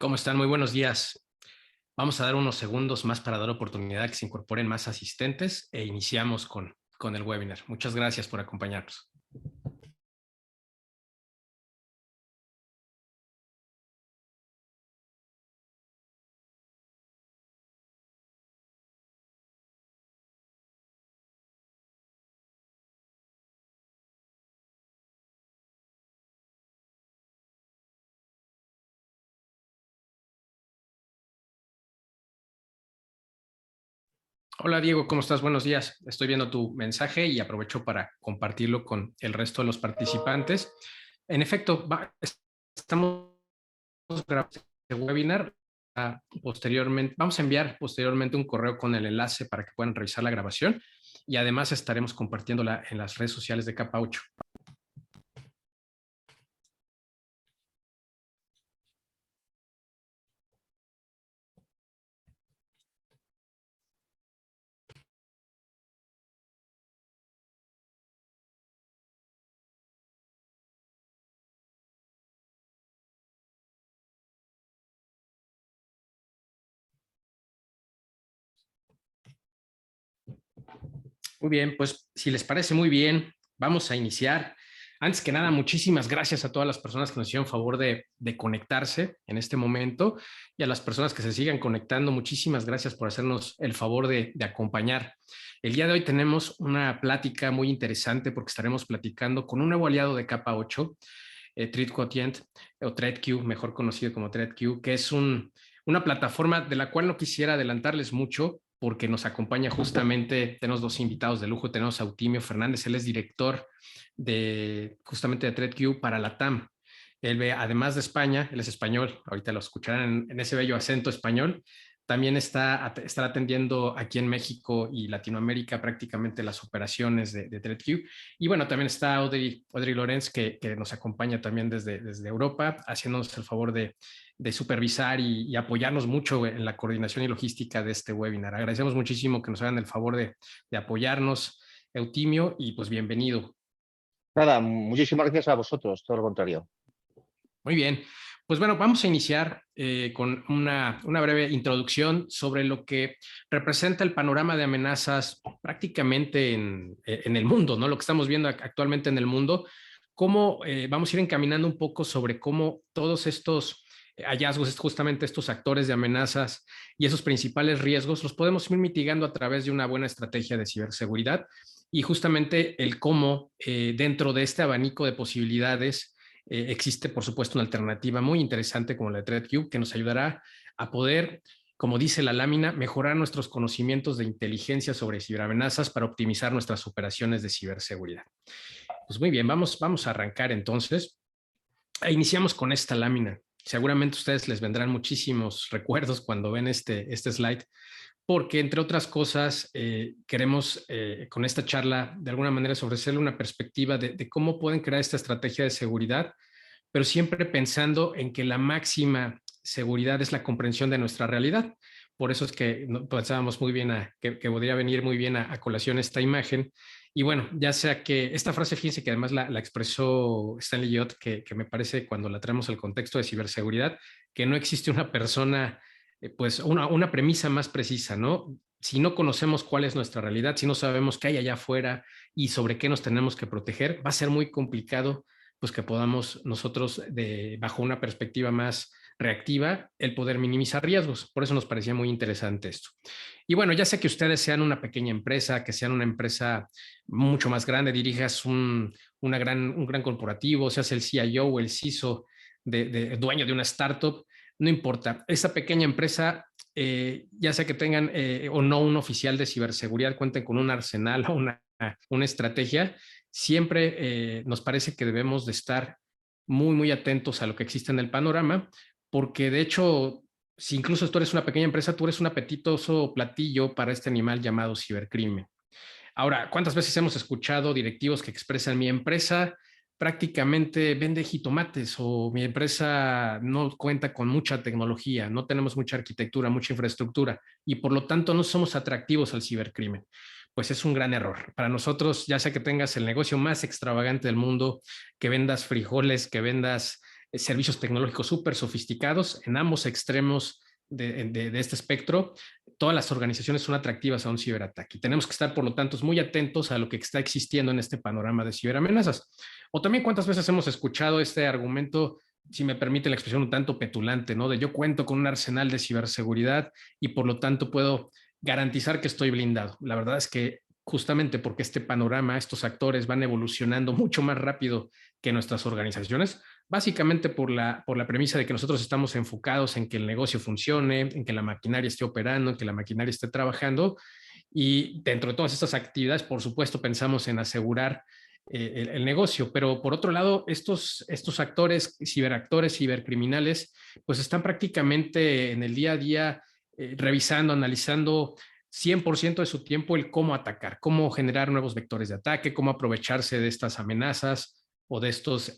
¿Cómo están? Muy buenos días. Vamos a dar unos segundos más para dar oportunidad a que se incorporen más asistentes e iniciamos con el webinar. Muchas gracias por acompañarnos. Hola Diego, ¿cómo estás? Buenos días. Estoy viendo tu mensaje y aprovecho para compartirlo con el resto de los participantes. En efecto, estamos grabando este webinar. Posteriormente, vamos a enviar posteriormente un correo con el enlace para que puedan revisar la grabación y además estaremos compartiéndola en las redes sociales de Capa 8. Muy bien, pues si les parece muy bien, vamos a iniciar. Antes que nada, muchísimas gracias a todas las personas que nos hicieron favor de conectarse en este momento y a las personas que se sigan conectando. Muchísimas gracias por hacernos el favor de acompañar. El día de hoy tenemos una plática muy interesante porque estaremos platicando con un nuevo aliado de Capa 8, TreatQuotient o TreatQ, mejor conocido como TreatQ, que es una plataforma de la cual no quisiera adelantarles mucho porque nos acompaña justamente, tenemos dos invitados de lujo, tenemos a Eutimio Fernández, él es director justamente de TreatQ para la TAM. Él ve, además de España, él es español, ahorita lo escucharán en ese bello acento español, también estará atendiendo aquí en México y Latinoamérica prácticamente las operaciones de TreatQ. Y bueno, también está Audrey Lorenz, que nos acompaña también desde Europa, haciéndonos el favor de supervisar y apoyarnos mucho en la coordinación y logística de este webinar. Agradecemos muchísimo que nos hagan el favor de apoyarnos, Eutimio, y pues bienvenido. Nada, muchísimas gracias a vosotros, todo lo contrario. Muy bien, pues bueno, vamos a iniciar con una breve introducción sobre lo que representa el panorama de amenazas prácticamente en el mundo, ¿no? Lo que estamos viendo actualmente en el mundo, cómo vamos a ir encaminando un poco sobre cómo todos estos hallazgos, justamente estos actores de amenazas y esos principales riesgos, los podemos ir mitigando a través de una buena estrategia de ciberseguridad y justamente el cómo dentro de este abanico de posibilidades existe, por supuesto, una alternativa muy interesante como la de ThreatQ que nos ayudará a poder, como dice la lámina, mejorar nuestros conocimientos de inteligencia sobre ciberamenazas para optimizar nuestras operaciones de ciberseguridad. Pues muy bien, vamos a arrancar entonces. Iniciamos con esta lámina. Seguramente a ustedes les vendrán muchísimos recuerdos cuando ven este slide, porque entre otras cosas queremos con esta charla de alguna manera ofrecerle una perspectiva de cómo pueden crear esta estrategia de seguridad, pero siempre pensando en que la máxima seguridad es la comprensión de nuestra realidad. Por eso es que pensábamos muy bien que podría venir muy bien a colación esta imagen. Y bueno, ya sea que esta frase, fíjense que además la expresó Stanley Yot, que me parece cuando la traemos al contexto de ciberseguridad, que no existe una persona, pues una premisa más precisa, ¿no? Si no conocemos cuál es nuestra realidad, si no sabemos qué hay allá afuera y sobre qué nos tenemos que proteger, va a ser muy complicado pues que podamos nosotros, bajo una perspectiva más reactiva, el poder minimizar riesgos. Por eso nos parecía muy interesante esto. Y bueno, ya sea que ustedes sean una pequeña empresa, que sean una empresa mucho más grande, dirijas un gran corporativo, seas el CIO o el CISO dueño de una startup, no importa. Esa pequeña empresa, ya sea que tengan o no un oficial de ciberseguridad, cuenten con un arsenal o una estrategia, siempre nos parece que debemos de estar muy atentos a lo que existe en el panorama, porque de hecho, si incluso tú eres una pequeña empresa, tú eres un apetitoso platillo para este animal llamado cibercrimen. Ahora, ¿cuántas veces hemos escuchado directivos que expresan mi empresa prácticamente vende jitomates o mi empresa no cuenta con mucha tecnología, no tenemos mucha arquitectura, mucha infraestructura y por lo tanto no somos atractivos al cibercrimen? Pues es un gran error. Para nosotros, ya sea que tengas el negocio más extravagante del mundo, que vendas frijoles, que vendas servicios tecnológicos súper sofisticados en ambos extremos de este espectro. Todas las organizaciones son atractivas a un ciberataque y tenemos que estar, por lo tanto, muy atentos a lo que está existiendo en este panorama de ciberamenazas. O también cuántas veces hemos escuchado este argumento, si me permite la expresión un tanto petulante, ¿no? De yo cuento con un arsenal de ciberseguridad y por lo tanto puedo garantizar que estoy blindado. La verdad es que justamente porque este panorama, estos actores van evolucionando mucho más rápido que nuestras organizaciones, básicamente por la premisa de que nosotros estamos enfocados en que el negocio funcione, en que la maquinaria esté operando, en que la maquinaria esté trabajando, y dentro de todas estas actividades, por supuesto, pensamos en asegurar el negocio, pero por otro lado, estos actores, ciberactores, cibercriminales, pues están prácticamente en el día a día revisando, analizando 100% de su tiempo el cómo atacar, cómo generar nuevos vectores de ataque, cómo aprovecharse de estas amenazas o de estos,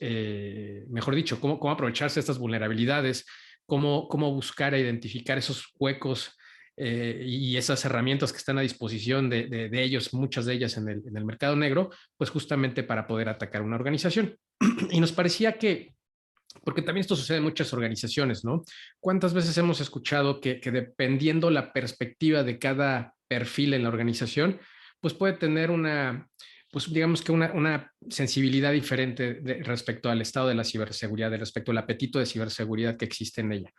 mejor dicho, cómo aprovecharse de estas vulnerabilidades, cómo buscar e identificar esos huecos y esas herramientas que están a disposición de ellos, muchas de ellas en el mercado negro, pues justamente para poder atacar una organización. Y nos parecía que, porque también esto sucede en muchas organizaciones, ¿no? ¿Cuántas veces hemos escuchado que dependiendo la perspectiva de cada perfil en la organización, pues puede tener pues digamos que una sensibilidad diferente respecto al estado de la ciberseguridad, respecto al apetito de ciberseguridad que existe en ella?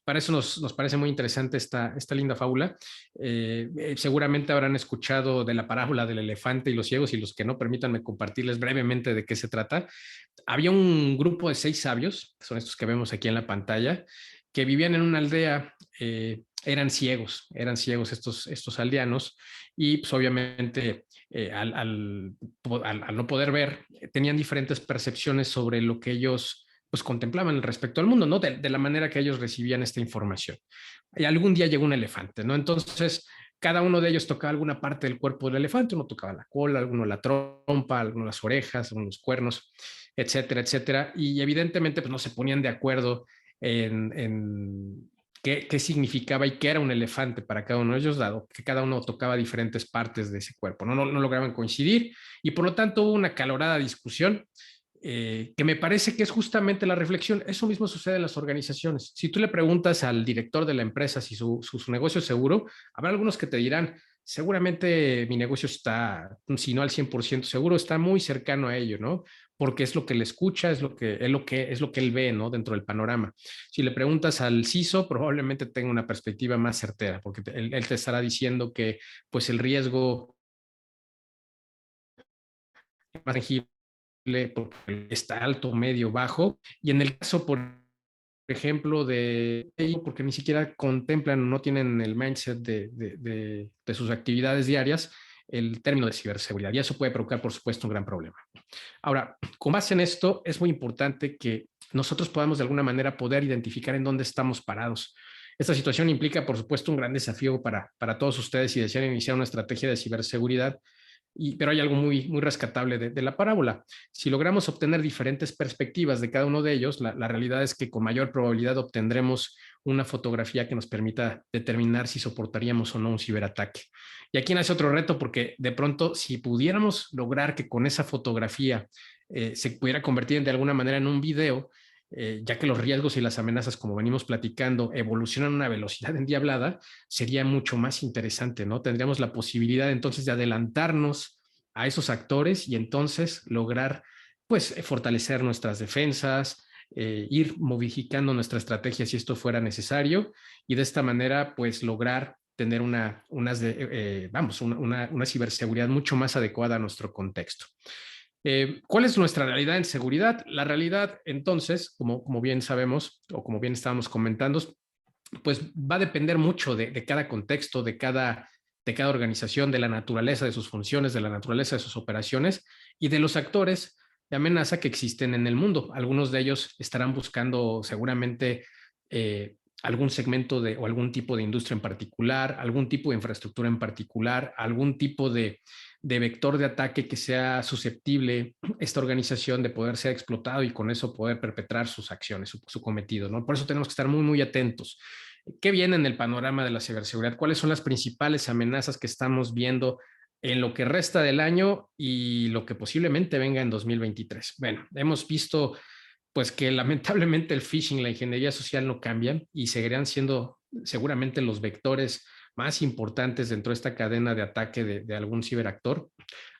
Para eso nos parece muy interesante esta linda fábula. Seguramente habrán escuchado de la parábola del elefante y los ciegos, y los que no, permítanme compartirles brevemente de qué se trata. Había un grupo de 6 sabios, que son estos que vemos aquí en la pantalla, que vivían en una aldea, eran ciegos estos aldeanos, y pues obviamente al no poder ver, tenían diferentes percepciones sobre lo que ellos pues contemplaban respecto al mundo, ¿no? De la manera que ellos recibían esta información. Y algún día llegó un elefante, ¿no? Entonces, cada uno de ellos tocaba alguna parte del cuerpo del elefante, uno tocaba la cola, alguno la trompa, alguno las orejas, algunos los cuernos, etcétera, etcétera. Y evidentemente, pues no se ponían de acuerdo en qué significaba y qué era un elefante para cada uno de ellos, dado que cada uno tocaba diferentes partes de ese cuerpo, ¿no? No lograban coincidir, y por lo tanto hubo una acalorada discusión que me parece que es justamente la reflexión. Eso mismo sucede en las organizaciones. Si tú le preguntas al director de la empresa si su negocio es seguro, habrá algunos que te dirán, seguramente mi negocio está, si no al 100% seguro, está muy cercano a ello, ¿no? Porque es lo que le escucha, es lo que él ve, ¿no? Dentro del panorama. Si le preguntas al CISO, probablemente tenga una perspectiva más certera, porque él te estará diciendo que pues el riesgo más tangible porque está alto, medio, bajo. Y en el caso, por ejemplo, de ellos, porque ni siquiera contemplan, no tienen el mindset de sus actividades diarias, el término de ciberseguridad. Y eso puede provocar, por supuesto, un gran problema. Ahora, con base en esto, es muy importante que nosotros podamos de alguna manera poder identificar en dónde estamos parados. Esta situación implica, por supuesto, un gran desafío para todos ustedes si desean iniciar una estrategia de ciberseguridad. Pero hay algo muy rescatable de la parábola. Si logramos obtener diferentes perspectivas de cada uno de ellos, la realidad es que con mayor probabilidad obtendremos una fotografía que nos permita determinar si soportaríamos o no un ciberataque. Y aquí nace otro reto, porque de pronto, si pudiéramos lograr que con esa fotografía se pudiera convertir de alguna manera en un video, ya que los riesgos y las amenazas, como venimos platicando, evolucionan a una velocidad endiablada, sería mucho más interesante, ¿no? Tendríamos la posibilidad entonces de adelantarnos a esos actores y entonces lograr, pues, fortalecer nuestras defensas, ir modificando nuestra estrategia si esto fuera necesario, y de esta manera, pues, lograr tener una ciberseguridad mucho más adecuada a nuestro contexto. ¿Cuál es nuestra realidad en seguridad? La realidad, entonces, como bien sabemos, o como bien estábamos comentando, pues va a depender mucho de cada contexto, de cada organización, de la naturaleza de sus funciones, de la naturaleza de sus operaciones y de los actores de amenaza que existen en el mundo. Algunos de ellos estarán buscando seguramente algún segmento o algún tipo de industria en particular, algún tipo de infraestructura en particular, algún tipo de vector de ataque que sea susceptible esta organización de poder ser explotado y con eso poder perpetrar sus acciones, su cometido, ¿no? Por eso tenemos que estar muy atentos. ¿Qué viene en el panorama de la ciberseguridad? ¿Cuáles son las principales amenazas que estamos viendo en lo que resta del año y lo que posiblemente venga en 2023? Bueno, hemos visto Pues que lamentablemente el phishing, la ingeniería social no cambian y seguirán siendo seguramente los vectores más importantes dentro de esta cadena de ataque de algún ciberactor.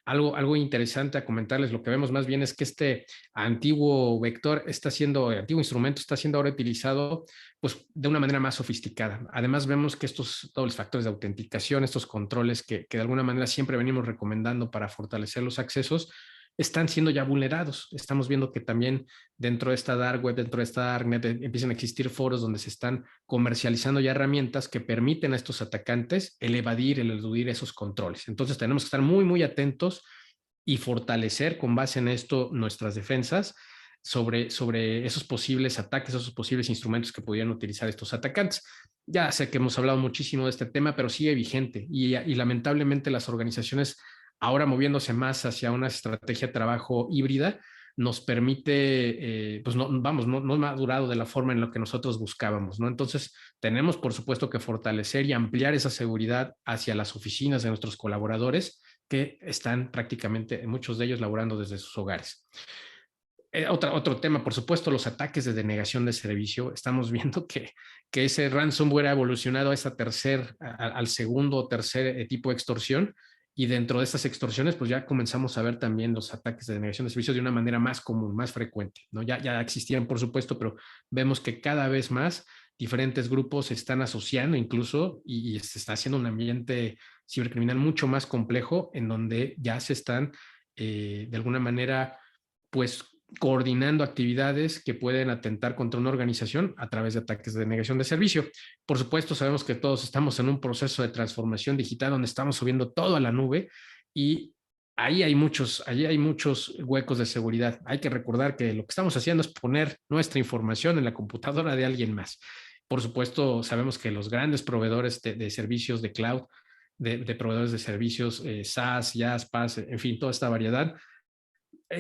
Algo interesante a comentarles, lo que vemos más bien es que este antiguo vector antiguo instrumento está siendo ahora utilizado pues de una manera más sofisticada. Además vemos que estos dobles factores de autenticación, estos controles que de alguna manera siempre venimos recomendando para fortalecer los accesos, están siendo ya vulnerados. Estamos viendo que también dentro de esta dark web, dentro de esta darknet, empiezan a existir foros donde se están comercializando ya herramientas que permiten a estos atacantes el eludir esos controles. Entonces tenemos que estar muy, muy atentos y fortalecer con base en esto nuestras defensas sobre esos posibles ataques, esos posibles instrumentos que pudieran utilizar estos atacantes. Ya sé que hemos hablado muchísimo de este tema, pero sigue vigente y lamentablemente las organizaciones ahora moviéndose más hacia una estrategia de trabajo híbrida, nos permite, pues no, vamos, no ha madurado de la forma en la que nosotros buscábamos, ¿no? Entonces, tenemos, por supuesto, que fortalecer y ampliar esa seguridad hacia las oficinas de nuestros colaboradores que están prácticamente, muchos de ellos, laborando desde sus hogares. Otro tema, por supuesto, los ataques de denegación de servicio. Estamos viendo que ese ransomware ha evolucionado a al segundo o tercer tipo de extorsión, y dentro de estas extorsiones, pues ya comenzamos a ver también los ataques de denegación de servicios de una manera más común, más frecuente, ¿no? Ya existían, por supuesto, pero vemos que cada vez más diferentes grupos se están asociando incluso y se está haciendo un ambiente cibercriminal mucho más complejo en donde ya se están de alguna manera pues coordinando actividades que pueden atentar contra una organización a través de ataques de denegación de servicio. Por supuesto, sabemos que todos estamos en un proceso de transformación digital donde estamos subiendo todo a la nube y ahí hay muchos huecos de seguridad. Hay que recordar que lo que estamos haciendo es poner nuestra información en la computadora de alguien más. Por supuesto, sabemos que los grandes proveedores de servicios de cloud, de proveedores de servicios SaaS, IaaS, PaaS, en fin, toda esta variedad,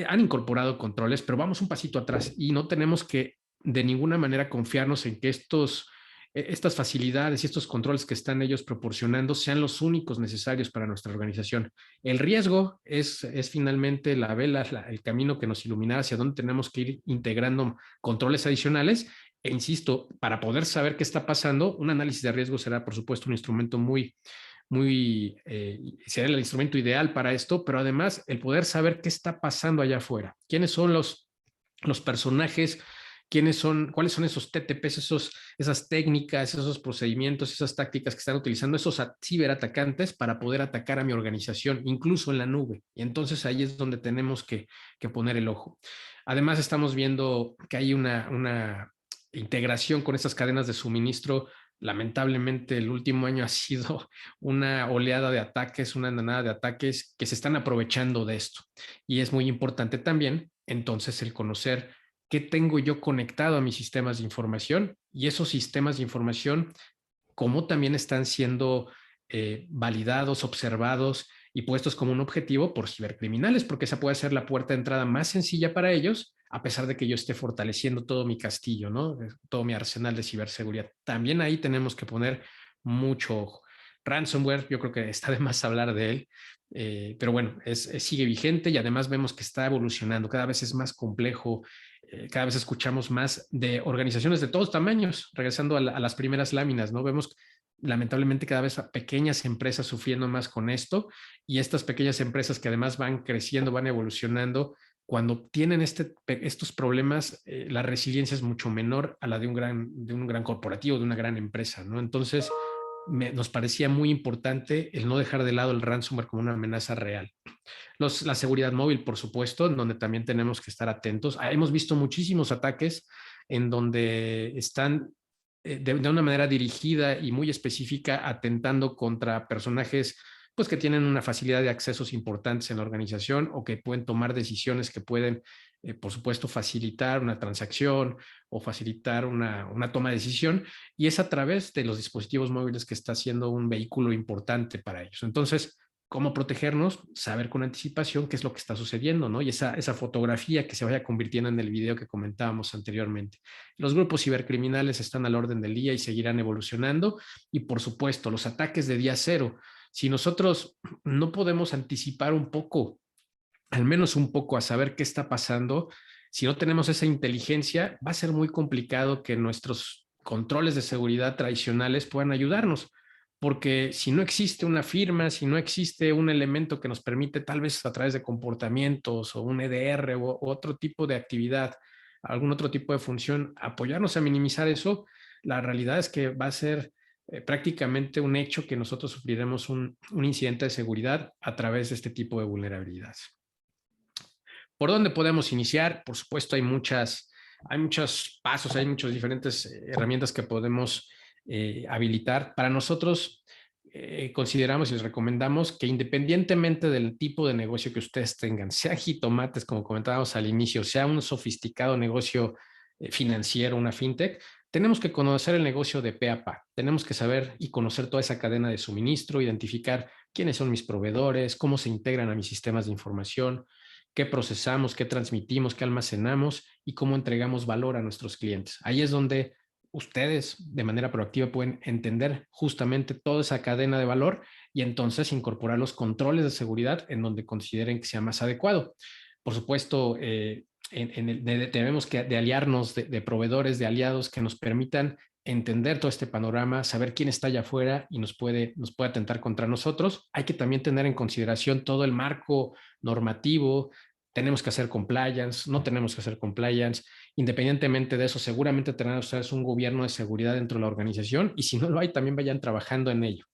han incorporado controles, pero vamos un pasito atrás y no tenemos que de ninguna manera confiarnos en que estas facilidades y estos controles que están ellos proporcionando sean los únicos necesarios para nuestra organización. El riesgo es finalmente la vela, el camino que nos iluminará hacia dónde tenemos que ir integrando controles adicionales. E insisto, para poder saber qué está pasando, un análisis de riesgo será, por supuesto, un instrumento sería el instrumento ideal para esto, pero además el poder saber qué está pasando allá afuera, quiénes son los personajes, cuáles son esos TTPs, esas técnicas, esos procedimientos, esas tácticas que están utilizando esos ciberatacantes para poder atacar a mi organización, incluso en la nube. Y entonces ahí es donde tenemos que poner el ojo. Además, estamos viendo que hay una integración con estas cadenas de suministro. Lamentablemente, el último año ha sido una oleada de ataques, una andanada de ataques que se están aprovechando de esto. Y es muy importante también, entonces, el conocer qué tengo yo conectado a mis sistemas de información y esos sistemas de información, cómo también están siendo validados, observados y puestos como un objetivo por cibercriminales, porque esa puede ser la puerta de entrada más sencilla para ellos, a pesar de que yo esté fortaleciendo todo mi castillo, ¿no? Todo mi arsenal de ciberseguridad. También ahí tenemos que poner mucho ojo. Ransomware, yo creo que está de más hablar de él, pero bueno, sigue vigente y además vemos que está evolucionando, cada vez es más complejo, cada vez escuchamos más de organizaciones de todos tamaños, regresando a las primeras láminas, ¿no? Vemos lamentablemente cada vez pequeñas empresas sufriendo más con esto y estas pequeñas empresas que además van creciendo, van evolucionando, cuando tienen estos problemas, la resiliencia es mucho menor a la de un gran corporativo, de una gran empresa, ¿no? Entonces, nos parecía muy importante el no dejar de lado el ransomware como una amenaza real. La seguridad móvil, por supuesto, en donde también tenemos que estar atentos. Hemos visto muchísimos ataques en donde están de una manera dirigida y muy específica atentando contra personajes pues que tienen una facilidad de accesos importantes en la organización o que pueden tomar decisiones que pueden, por supuesto, facilitar una transacción o facilitar una toma de decisión, y es a través de los dispositivos móviles que está siendo un vehículo importante para ellos. Entonces, cómo protegernos, saber con anticipación qué es lo que está sucediendo, ¿no? Y esa fotografía que se vaya convirtiendo en el video que comentábamos anteriormente. Los grupos cibercriminales están al orden del día y seguirán evolucionando. Y por supuesto, los ataques de día cero. Si nosotros no podemos anticipar un poco, al menos un poco, a saber qué está pasando, Si no tenemos esa inteligencia, va a ser muy complicado que nuestros controles de seguridad tradicionales puedan ayudarnos, porque si no existe una firma, si no existe un elemento que nos permite tal vez a través de comportamientos o un EDR o otro tipo de actividad, algún otro tipo de función, apoyarnos a minimizar eso, la realidad es que va a ser prácticamente un hecho que nosotros sufriremos un incidente de seguridad a través de este tipo de vulnerabilidades. ¿Por dónde podemos iniciar? Por supuesto, hay muchos pasos, hay muchas diferentes herramientas que podemos habilitar. Para nosotros, consideramos y les recomendamos que independientemente del tipo de negocio que ustedes tengan, sea jitomates, como comentábamos al inicio, sea un sofisticado negocio financiero, una fintech, tenemos que conocer el negocio de pe a pa. Tenemos que saber y conocer toda esa cadena de suministro, identificar quiénes son mis proveedores, cómo se integran a mis sistemas de información, qué procesamos, qué transmitimos, qué almacenamos y cómo entregamos valor a nuestros clientes. Ahí es donde ustedes de manera proactiva pueden entender justamente toda esa cadena de valor y entonces incorporar los controles de seguridad en donde consideren que sea más adecuado. Por supuesto, debemos de aliarnos de proveedores, de aliados que nos permitan entender todo este panorama, saber quién está allá afuera y nos puede atentar contra nosotros. Hay que también tener en consideración todo el marco normativo. Tenemos que hacer compliance, no tenemos que hacer compliance. Independientemente de eso, seguramente tendrán ustedes un gobierno de seguridad dentro de la organización y si no lo hay, también vayan trabajando en ello.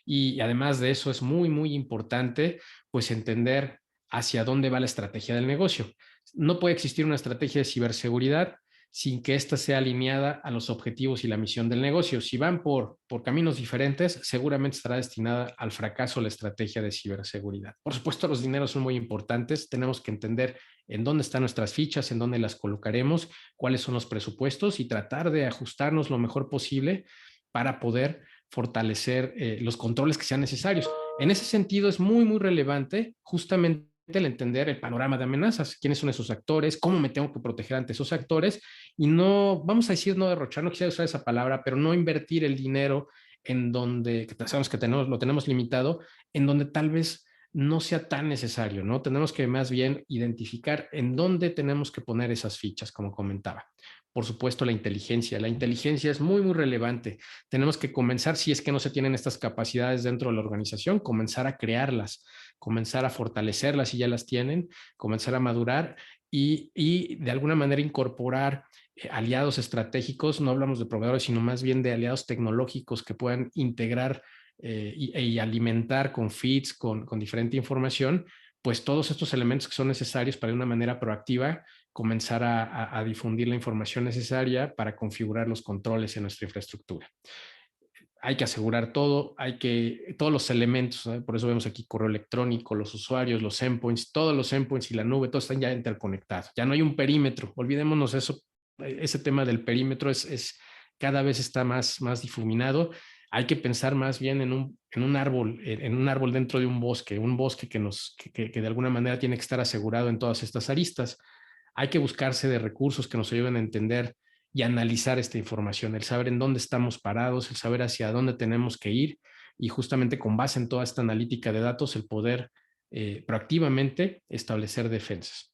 Y además de eso, es muy, muy importante pues entender hacia dónde va la estrategia del negocio. No puede existir una estrategia de ciberseguridad sin que ésta sea alineada a los objetivos y la misión del negocio. Si van por caminos diferentes, seguramente estará destinada al fracaso la estrategia de ciberseguridad. Por supuesto, los dineros son muy importantes. Tenemos que entender en dónde están nuestras fichas, en dónde las colocaremos, cuáles son los presupuestos y tratar de ajustarnos lo mejor posible para poder fortalecer los controles que sean necesarios. En ese sentido, es muy, muy relevante justamente el entender el panorama de amenazas, quiénes son esos actores, cómo me tengo que proteger ante esos actores y no, vamos a decir, no derrochar, no quisiera usar esa palabra, pero no invertir el dinero en donde, que sabemos que lo tenemos limitado, en donde tal vez no sea tan necesario, ¿no? Tenemos que más bien identificar en dónde tenemos que poner esas fichas, como comentaba. Por supuesto, la inteligencia. La inteligencia es muy, muy relevante. Tenemos que comenzar, si es que no se tienen estas capacidades dentro de la organización, comenzar a crearlas, comenzar a fortalecerlas si ya las tienen, comenzar a madurar y de alguna manera incorporar aliados estratégicos. No hablamos de proveedores, sino más bien de aliados tecnológicos que puedan integrar y alimentar con feeds, con diferente información, pues todos estos elementos que son necesarios para de una manera proactiva comenzar a difundir la información necesaria para configurar los controles en nuestra infraestructura. Hay que asegurar todo, todos los elementos, ¿no? Por eso vemos aquí correo electrónico, los usuarios, los endpoints, todos los endpoints y la nube, todos están ya interconectados. Ya no hay un perímetro, olvidémonos eso, ese tema del perímetro cada vez está más difuminado. Hay que pensar más bien en un árbol dentro de un bosque que de alguna manera tiene que estar asegurado en todas estas aristas. Hay que buscarse de recursos que nos ayuden a entender y analizar esta información, el saber en dónde estamos parados, el saber hacia dónde tenemos que ir y justamente con base en toda esta analítica de datos, el poder proactivamente establecer defensas.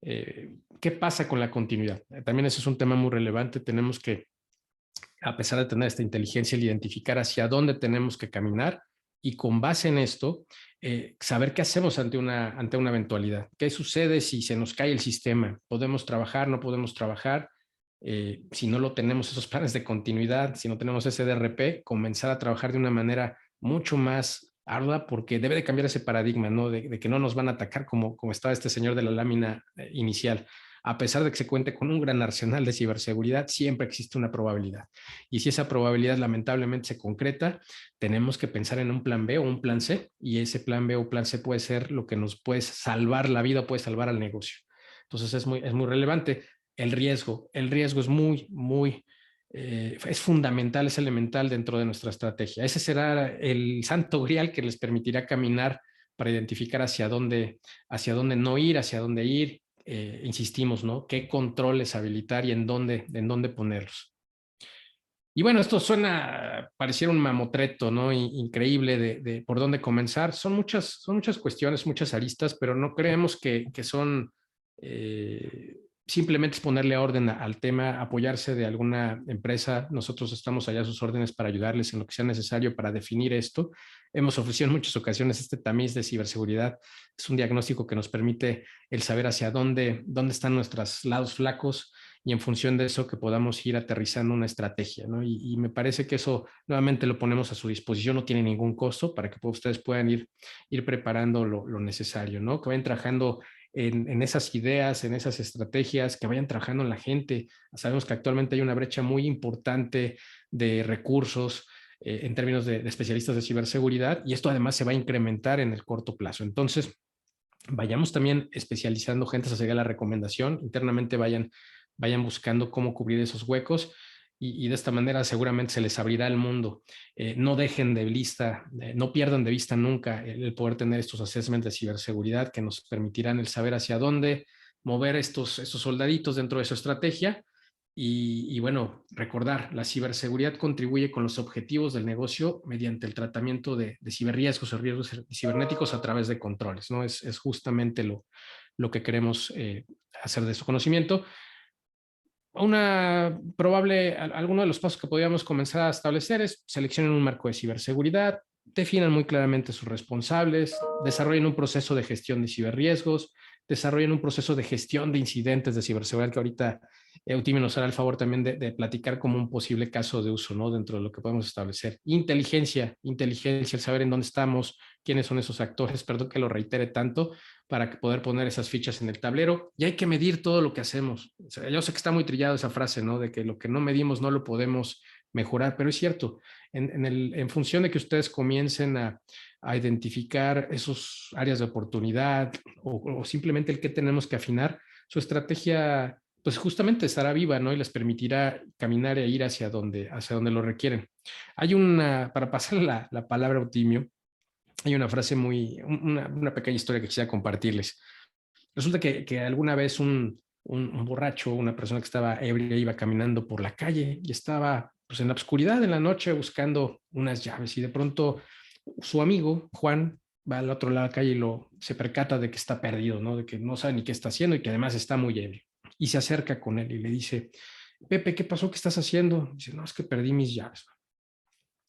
¿Qué pasa con la continuidad? También ese es un tema muy relevante. Tenemos que, a pesar de tener esta inteligencia, el identificar hacia dónde tenemos que caminar y con base en esto, saber qué hacemos ante una eventualidad. ¿Qué sucede si se nos cae el sistema? ¿Podemos trabajar? ¿No podemos trabajar? Si no lo tenemos esos planes de continuidad, si no tenemos ese DRP, comenzar a trabajar de una manera mucho más ardua porque debe de cambiar ese paradigma, ¿no? De que no nos van a atacar como estaba este señor de la lámina inicial. A pesar de que se cuente con un gran arsenal de ciberseguridad, siempre existe una probabilidad. Y si esa probabilidad lamentablemente se concreta, tenemos que pensar en un plan B o un plan C, y ese plan B o plan C puede ser lo que nos puede salvar la vida, puede salvar al negocio. Entonces es muy relevante. El riesgo es es fundamental, es elemental dentro de nuestra estrategia. Ese será el santo grial que les permitirá caminar para identificar hacia dónde no ir, hacia dónde ir. Insistimos, ¿no? ¿Qué controles habilitar y en dónde ponerlos? Y bueno, esto pareciera un mamotreto, ¿no? Increíble de por dónde comenzar. Son muchas cuestiones, muchas aristas, pero no creemos que son simplemente es ponerle orden al tema, apoyarse de alguna empresa. Nosotros estamos allá a sus órdenes para ayudarles en lo que sea necesario para definir esto. Hemos ofrecido en muchas ocasiones este tamiz de ciberseguridad. Es un diagnóstico que nos permite el saber hacia dónde están nuestros lados flacos y en función de eso que podamos ir aterrizando una estrategia, ¿no? Y me parece que eso nuevamente lo ponemos a su disposición, no tiene ningún costo para que ustedes puedan ir preparando lo necesario, ¿no? Que vayan trabajando en esas ideas, en esas estrategias, que vayan trabajando en la gente. Sabemos que actualmente hay una brecha muy importante de recursos en términos de especialistas de ciberseguridad y esto además se va a incrementar en el corto plazo. Entonces, vayamos también especializando gente, esa sería la recomendación. Internamente vayan buscando cómo cubrir esos huecos y de esta manera seguramente se les abrirá el mundo. No dejen de vista, no pierdan de vista nunca el poder tener estos assessments de ciberseguridad que nos permitirán el saber hacia dónde mover estos soldaditos dentro de su estrategia. Bueno, recordar, la ciberseguridad contribuye con los objetivos del negocio mediante el tratamiento de ciberriesgos o riesgos cibernéticos a través de controles, ¿no? Es justamente lo que queremos hacer de su conocimiento. Alguno de los pasos que podríamos comenzar a establecer es seleccionen un marco de ciberseguridad, definan muy claramente sus responsables, desarrollen un proceso de gestión de ciberriesgos, desarrollen un proceso de gestión de incidentes de ciberseguridad que ahorita Eutimio nos hará el favor también de platicar como un posible caso de uso, ¿no? Dentro de lo que podemos establecer. Inteligencia, el saber en dónde estamos, quiénes son esos actores, perdón que lo reitere tanto, para poder poner esas fichas en el tablero. Y hay que medir todo lo que hacemos. O sea, yo sé que está muy trillado esa frase, ¿no? De que lo que no medimos no lo podemos mejorar, pero es cierto. En función de que ustedes comiencen a identificar esos áreas de oportunidad o simplemente el que tenemos que afinar, su estrategia pues justamente estará viva, ¿no? Y les permitirá caminar e ir hacia donde lo requieren. Para pasar la palabra a Eutimio, hay una frase una pequeña historia que quisiera compartirles. Resulta que alguna vez un borracho, una persona que estaba ebria, iba caminando por la calle y estaba pues en la oscuridad de la noche buscando unas llaves y de pronto su amigo Juan va al otro lado de la calle y se percata de que está perdido, ¿no? De que no sabe ni qué está haciendo y que además está muy ebrio. Y se acerca con él y le dice, Pepe, ¿qué pasó? ¿Qué estás haciendo? Dice, no, es que perdí mis llaves.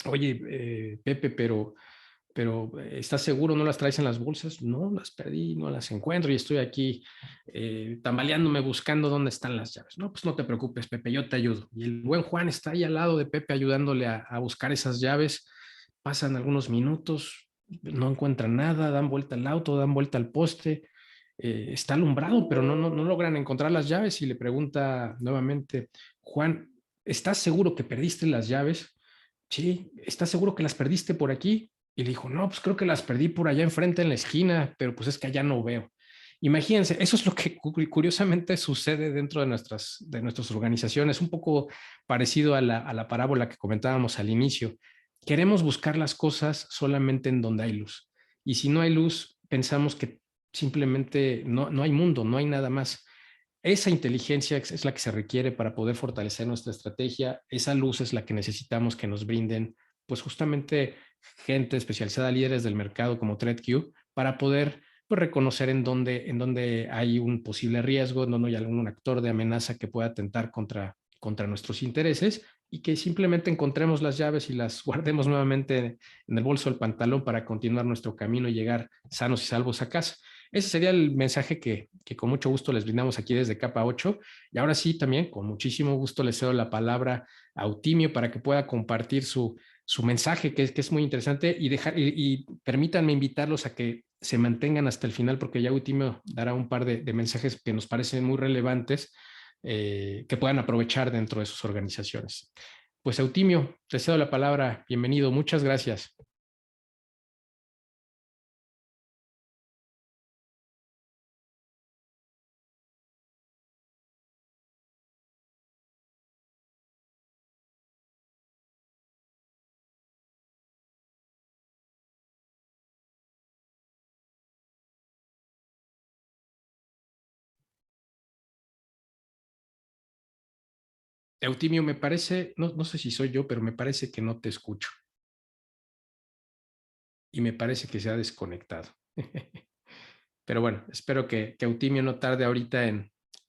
Oye, Pepe, pero ¿estás seguro? ¿No las traes en las bolsas? No, las perdí, no las encuentro y estoy aquí tambaleándome buscando dónde están las llaves. No, pues no te preocupes, Pepe, yo te ayudo. Y el buen Juan está ahí al lado de Pepe ayudándole a buscar esas llaves. Pasan algunos minutos, no encuentran nada, dan vuelta al auto, dan vuelta al poste. Está alumbrado, pero no logran encontrar las llaves y le pregunta nuevamente, Juan, ¿estás seguro que perdiste las llaves? Sí, ¿estás seguro que las perdiste por aquí? Y le dijo, no, pues creo que las perdí por allá enfrente en la esquina, pero pues es que allá no veo. Imagínense, eso es lo que curiosamente sucede dentro de nuestras organizaciones, un poco parecido a la parábola que comentábamos al inicio. Queremos buscar las cosas solamente en donde hay luz. Y si no hay luz, pensamos que simplemente no hay mundo, no hay nada más. Esa inteligencia es la que se requiere para poder fortalecer nuestra estrategia. Esa luz es la que necesitamos que nos brinden, pues justamente gente especializada, líderes del mercado como ThreatQ, para poder pues, reconocer en dónde hay un posible riesgo, en dónde hay algún actor de amenaza que pueda atentar contra nuestros intereses y que simplemente encontremos las llaves y las guardemos nuevamente en el bolso del pantalón para continuar nuestro camino y llegar sanos y salvos a casa. Ese sería el mensaje que con mucho gusto les brindamos aquí desde Capa 8. Y ahora sí, también con muchísimo gusto les cedo la palabra a Eutimio para que pueda compartir su mensaje, que es muy interesante, y permítanme invitarlos a que se mantengan hasta el final, porque ya Eutimio dará un par de mensajes que nos parecen muy relevantes, que puedan aprovechar dentro de sus organizaciones. Pues Eutimio, te cedo la palabra. Bienvenido. Muchas gracias. Eutimio, me parece, no sé si soy yo, pero me parece que no te escucho y me parece que se ha desconectado. Pero bueno, espero que Eutimio no tarde ahorita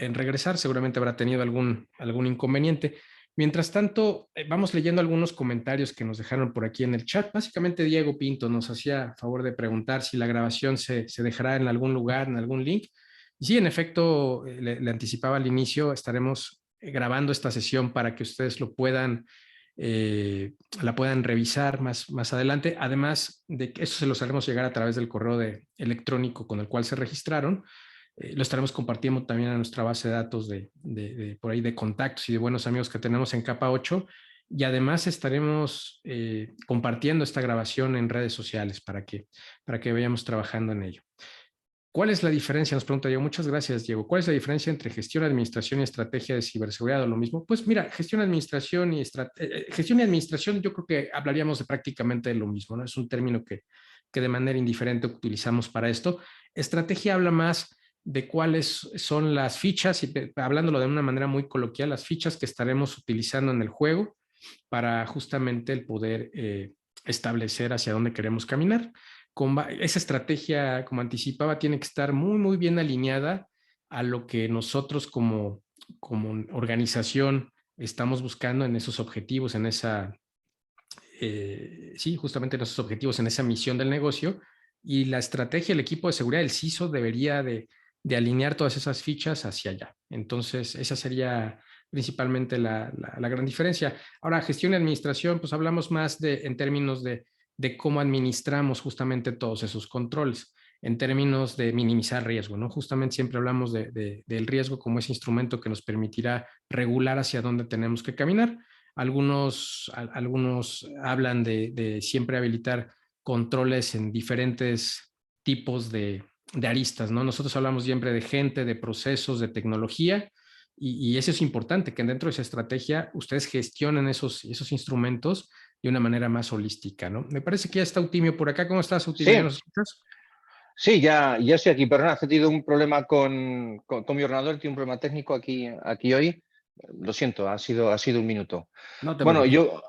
en regresar, seguramente habrá tenido algún inconveniente. Mientras tanto, vamos leyendo algunos comentarios que nos dejaron por aquí en el chat. Básicamente, Diego Pinto nos hacía favor de preguntar si la grabación se dejará en algún lugar, en algún link. Y sí, en efecto, le anticipaba al inicio, estaremos grabando esta sesión para que ustedes la puedan revisar más adelante. Además de que eso se los haremos llegar a través del correo electrónico con el cual se registraron. Lo estaremos compartiendo también a nuestra base de datos por ahí de contactos y de buenos amigos que tenemos en Capa 8. Y además estaremos compartiendo esta grabación en redes sociales para que vayamos trabajando en ello. ¿Cuál es la diferencia? Nos pregunta Diego. Muchas gracias, Diego. ¿Cuál es la diferencia entre gestión, administración y estrategia de ciberseguridad o lo mismo? Pues mira, gestión, administración gestión y administración yo creo que hablaríamos de prácticamente lo mismo, ¿no? Es un término que de manera indiferente utilizamos para esto. Estrategia habla más de cuáles son las fichas, y hablándolo de una manera muy coloquial, las fichas que estaremos utilizando en el juego para justamente el poder establecer hacia dónde queremos caminar. Esa estrategia, como anticipaba, tiene que estar muy bien alineada a lo que nosotros como organización estamos buscando en esos objetivos, sí, justamente en esos objetivos, en esa misión del negocio. Y la estrategia, el equipo de seguridad, el CISO, debería de alinear todas esas fichas hacia allá. Entonces, esa sería principalmente la gran diferencia. Ahora, gestión y administración, pues hablamos más en términos de cómo administramos justamente todos esos controles, en términos de minimizar riesgo, ¿no? Justamente siempre hablamos del riesgo como ese instrumento que nos permitirá regular hacia dónde tenemos que caminar. Algunos hablan de siempre habilitar controles en diferentes tipos de aristas, ¿no? Nosotros hablamos siempre de gente, de procesos, de tecnología, y eso es importante, que dentro de esa estrategia ustedes gestionen esos instrumentos de una manera más holística, ¿no? Me parece que ya está Eutimio por acá. ¿Cómo estás, Eutimio? ¿Ya Sí, nos escuchas? sí, ya estoy aquí. Perdona, he tenido un problema con mi ordenador, tiene un problema técnico aquí hoy. Lo siento, ha sido un minuto. No te Bueno, preocupes.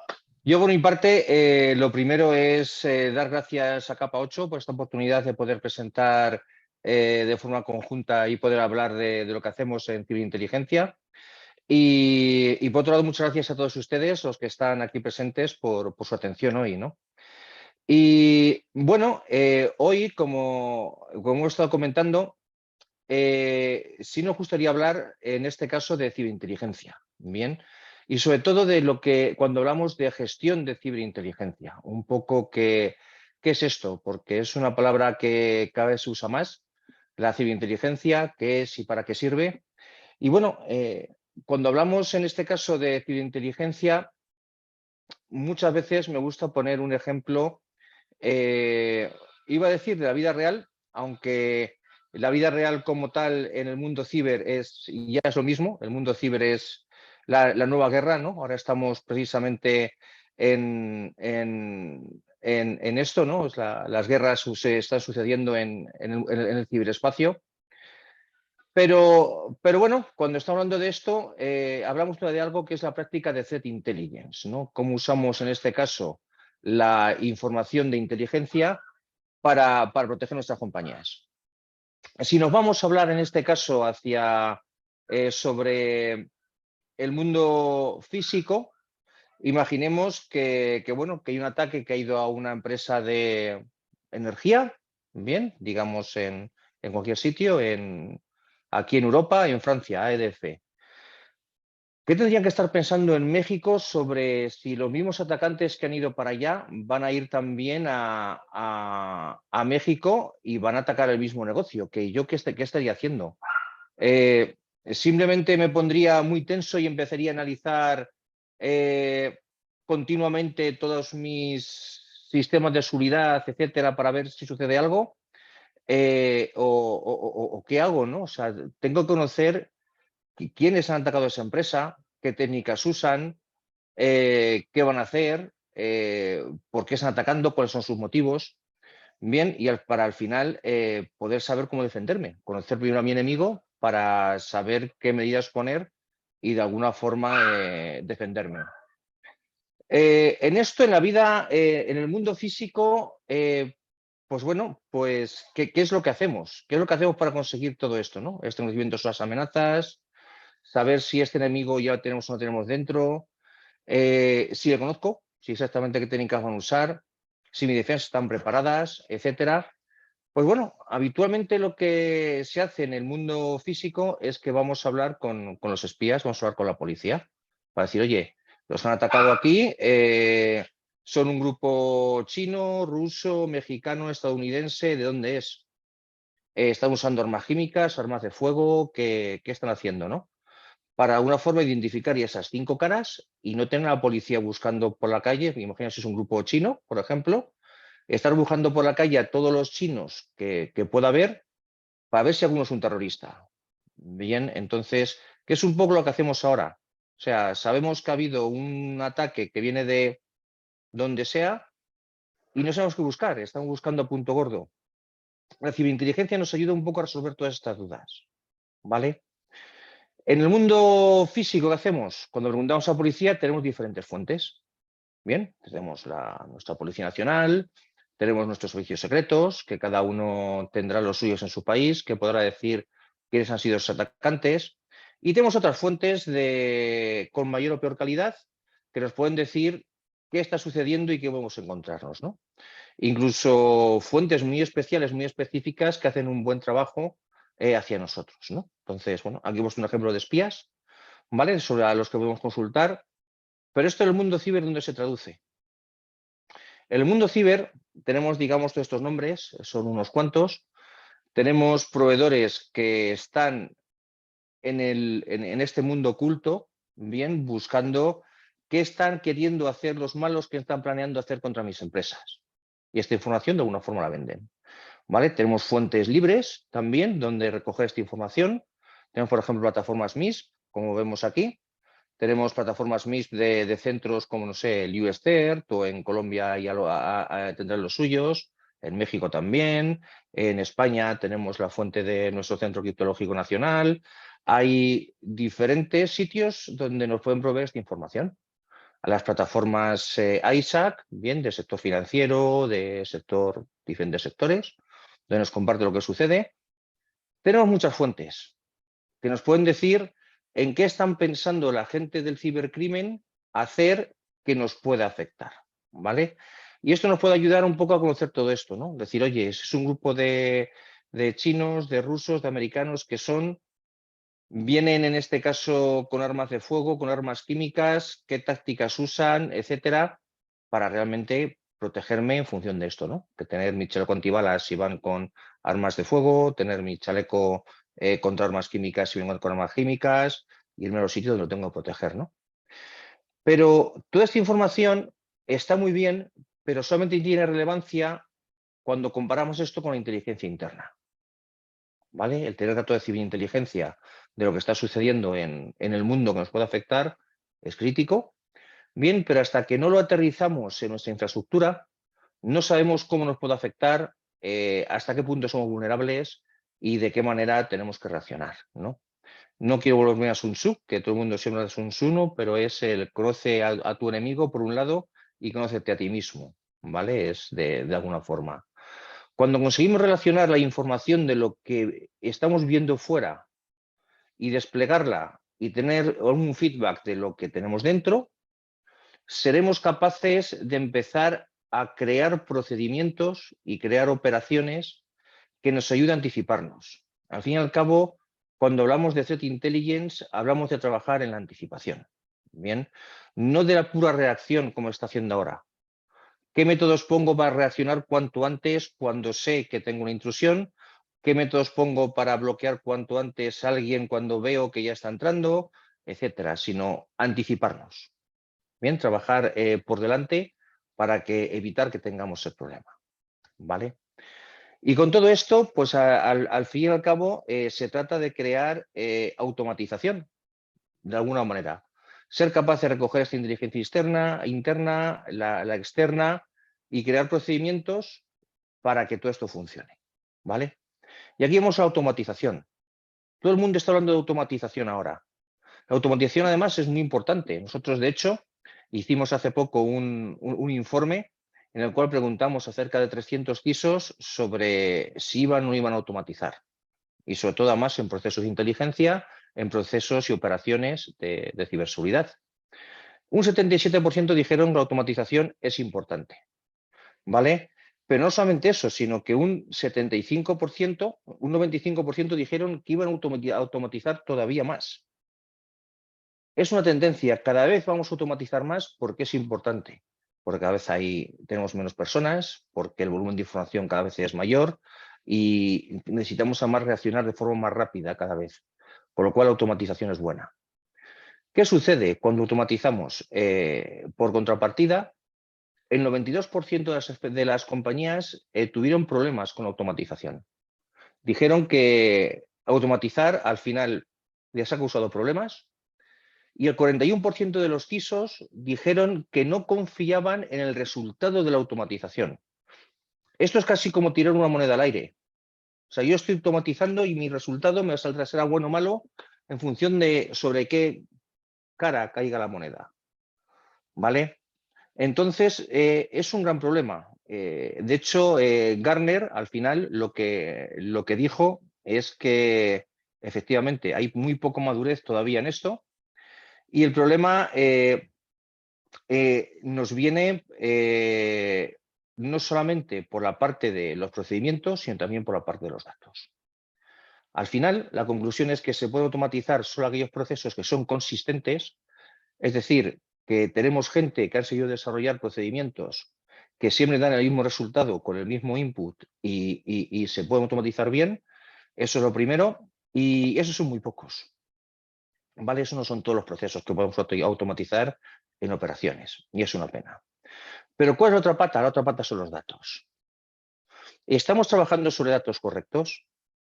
yo por mi parte, lo primero es dar gracias a Capa 8 por esta oportunidad de poder presentar de forma conjunta y poder hablar de lo que hacemos en ciberinteligencia. Y por otro lado, muchas gracias a todos ustedes, los que están aquí presentes, por su atención hoy, ¿no? Y bueno, hoy, como hemos estado comentando, sí nos gustaría hablar en este caso de ciberinteligencia, ¿bien? Y sobre todo de lo que, cuando hablamos de gestión de ciberinteligencia, un poco qué es esto, porque es una palabra que cada vez se usa más, la ciberinteligencia, qué es y para qué sirve. Y bueno, cuando hablamos en este caso de ciberinteligencia, muchas veces me gusta poner un ejemplo, iba a decir de la vida real, aunque la vida real como tal en el mundo ciber ya es lo mismo, el mundo ciber es la nueva guerra, ¿no? Ahora estamos precisamente en esto, ¿no? Las guerras se están sucediendo en el ciberespacio. Pero bueno, cuando estamos hablando de esto, hablamos de algo que es la práctica de threat intelligence, ¿no? Cómo usamos en este caso la información de inteligencia para proteger nuestras compañías. Si nos vamos a hablar en este caso sobre el mundo físico, imaginemos bueno, que hay un ataque que ha ido a una empresa de energía, bien, digamos en cualquier sitio, aquí en Europa, en Francia, a EDF. ¿Qué tendrían que estar pensando en México sobre si los mismos atacantes que han ido para allá van a ir también a México y van a atacar el mismo negocio? ¿Qué estaría haciendo? Simplemente me pondría muy tenso y empezaría a analizar continuamente todos mis sistemas de seguridad, etcétera, para ver si sucede algo. O qué hago, ¿no? O sea, tengo que conocer quiénes han atacado a esa empresa, qué técnicas usan, qué van a hacer, por qué están atacando, cuáles son sus motivos. Bien, y para al final poder saber cómo defenderme, conocer primero a mi enemigo para saber qué medidas poner y de alguna forma defenderme. En esto, en la vida, en el mundo físico, pues bueno, pues ¿qué es lo que hacemos? ¿Qué es lo que hacemos para conseguir todo esto, ¿no? Este conocimiento de las amenazas, saber si este enemigo ya lo tenemos o no tenemos dentro, si le conozco, si exactamente qué técnicas van a usar, si mis defensas están preparadas, etcétera. Pues bueno, habitualmente lo que se hace en el mundo físico es que vamos a hablar con los espías, vamos a hablar con la policía, para decir, oye, los han atacado aquí, son un grupo chino, ruso, mexicano, estadounidense, ¿de dónde es? ¿Están usando armas químicas, armas de fuego? ¿Qué están haciendo, no? Para una forma de identificar esas 5 caras y no tener a la policía buscando por la calle, imagina si es un grupo chino, por ejemplo, estar buscando por la calle a todos los chinos que pueda haber para ver si alguno es un terrorista. Bien, entonces, ¿qué es un poco lo que hacemos ahora? O sea, sabemos que ha habido un ataque que viene de donde sea y no sabemos qué buscar, estamos buscando a punto gordo. La ciberinteligencia nos ayuda un poco a resolver todas estas dudas, ¿vale? En el mundo físico, ¿qué hacemos? Cuando preguntamos a la policía tenemos diferentes fuentes. Bien, tenemos nuestra Policía Nacional, tenemos nuestros servicios secretos, que cada uno tendrá los suyos en su país, que podrá decir quiénes han sido los atacantes. Y tenemos otras fuentes con mayor o peor calidad que nos pueden decir qué está sucediendo y qué podemos encontrarnos, ¿no? Incluso fuentes muy especiales, muy específicas, que hacen un buen trabajo hacia nosotros, ¿no? Entonces, bueno, aquí hemos un ejemplo de espías, ¿vale? Sobre a los que podemos consultar. Pero esto en el mundo ciber, ¿dónde se traduce? En el mundo ciber tenemos, digamos, todos estos nombres, son unos cuantos. Tenemos proveedores que están en este mundo oculto, bien, buscando qué están queriendo hacer los malos, qué están planeando hacer contra mis empresas. Y esta información de alguna forma la venden. ¿Vale? Tenemos fuentes libres también donde recoger esta información. Tenemos, por ejemplo, plataformas MISP, como vemos aquí. Tenemos plataformas MISP de centros como, no sé, el USCERT, o en Colombia ya tendrán los suyos, en México también, en España tenemos la fuente de nuestro Centro Criptológico Nacional. Hay diferentes sitios donde nos pueden proveer esta información. A las plataformas ISAC, bien, del sector financiero, de diferentes sectores, donde nos comparte lo que sucede. Tenemos muchas fuentes que nos pueden decir en qué están pensando la gente del cibercrimen hacer que nos pueda afectar, ¿vale? Y esto nos puede ayudar un poco a conocer todo esto, ¿no? Decir, oye, es un grupo de chinos, de rusos, de americanos que vienen en este caso con armas de fuego, con armas químicas, qué tácticas usan, etcétera, para realmente protegerme en función de esto, ¿no? Que tener mi chaleco antibalas si van con armas de fuego, tener mi chaleco contra armas químicas si vengo con armas químicas, irme a los sitios donde lo tengo que proteger, ¿no? Pero toda esta información está muy bien, pero solamente tiene relevancia cuando comparamos esto con la inteligencia interna, ¿vale? El tener datos de ciberinteligencia de lo que está sucediendo en el mundo que nos puede afectar es crítico. Bien, pero hasta que no lo aterrizamos en nuestra infraestructura, no sabemos cómo nos puede afectar, hasta qué punto somos vulnerables y de qué manera tenemos que reaccionar, ¿no? No quiero volverme a Sun Tzu, que todo el mundo siempre es Sun Tzu, ¿no? Pero es el conoce a tu enemigo por un lado y conócete a ti mismo, ¿vale? Es de alguna forma. Cuando conseguimos relacionar la información de lo que estamos viendo fuera y desplegarla y tener un feedback de lo que tenemos dentro, seremos capaces de empezar a crear procedimientos y crear operaciones que nos ayuden a anticiparnos. Al fin y al cabo, cuando hablamos de threat intelligence, hablamos de trabajar en la anticipación. Bien, no de la pura reacción como está haciendo ahora. ¿Qué métodos pongo para reaccionar cuanto antes cuando sé que tengo una intrusión? ¿Qué métodos pongo para bloquear cuanto antes a alguien cuando veo que ya está entrando? Etcétera, sino anticiparnos. Bien, trabajar por delante para evitar que tengamos el problema. ¿Vale? Y con todo esto, pues al fin y al cabo, se trata de crear automatización, de alguna manera. Ser capaz de recoger esta inteligencia interna, la externa, y crear procedimientos para que todo esto funcione. ¿Vale? Y aquí vamos a automatización. Todo el mundo está hablando de automatización ahora. La automatización, además, es muy importante. Nosotros, de hecho, hicimos hace poco un informe en el cual preguntamos a cerca de 300 CISOs sobre si iban o no iban a automatizar. Y sobre todo, además, en procesos de inteligencia, en procesos y operaciones de ciberseguridad. Un 77% dijeron que la automatización es importante, ¿vale? Pero no solamente eso, sino que un 75%, un 95% dijeron que iban a automatizar todavía más. Es una tendencia, cada vez vamos a automatizar más porque es importante, porque cada vez tenemos menos personas, porque el volumen de información cada vez es mayor y necesitamos además reaccionar de forma más rápida cada vez, con lo cual la automatización es buena. ¿Qué sucede cuando automatizamos? Por contrapartida, el 92% de las compañías tuvieron problemas con la automatización. Dijeron que automatizar al final les ha causado problemas y el 41% de los CISOs dijeron que no confiaban en el resultado de la automatización. Esto es casi como tirar una moneda al aire. O sea, yo estoy automatizando y mi resultado me saldrá, será bueno o malo en función de sobre qué cara caiga la moneda. ¿Vale? Entonces, es un gran problema. De hecho, Gartner al final lo que dijo es que efectivamente hay muy poco madurez todavía en esto y el problema nos viene no solamente por la parte de los procedimientos, sino también por la parte de los datos. Al final, la conclusión es que se puede automatizar solo aquellos procesos que son consistentes, es decir, que tenemos gente que ha seguido desarrollar procedimientos que siempre dan el mismo resultado con el mismo input y se pueden automatizar bien. Eso es lo primero. Y esos son muy pocos. ¿Vale? Eso no son todos los procesos que podemos automatizar en operaciones. Y es una pena. Pero ¿cuál es la otra pata? La otra pata son los datos. ¿Estamos trabajando sobre datos correctos?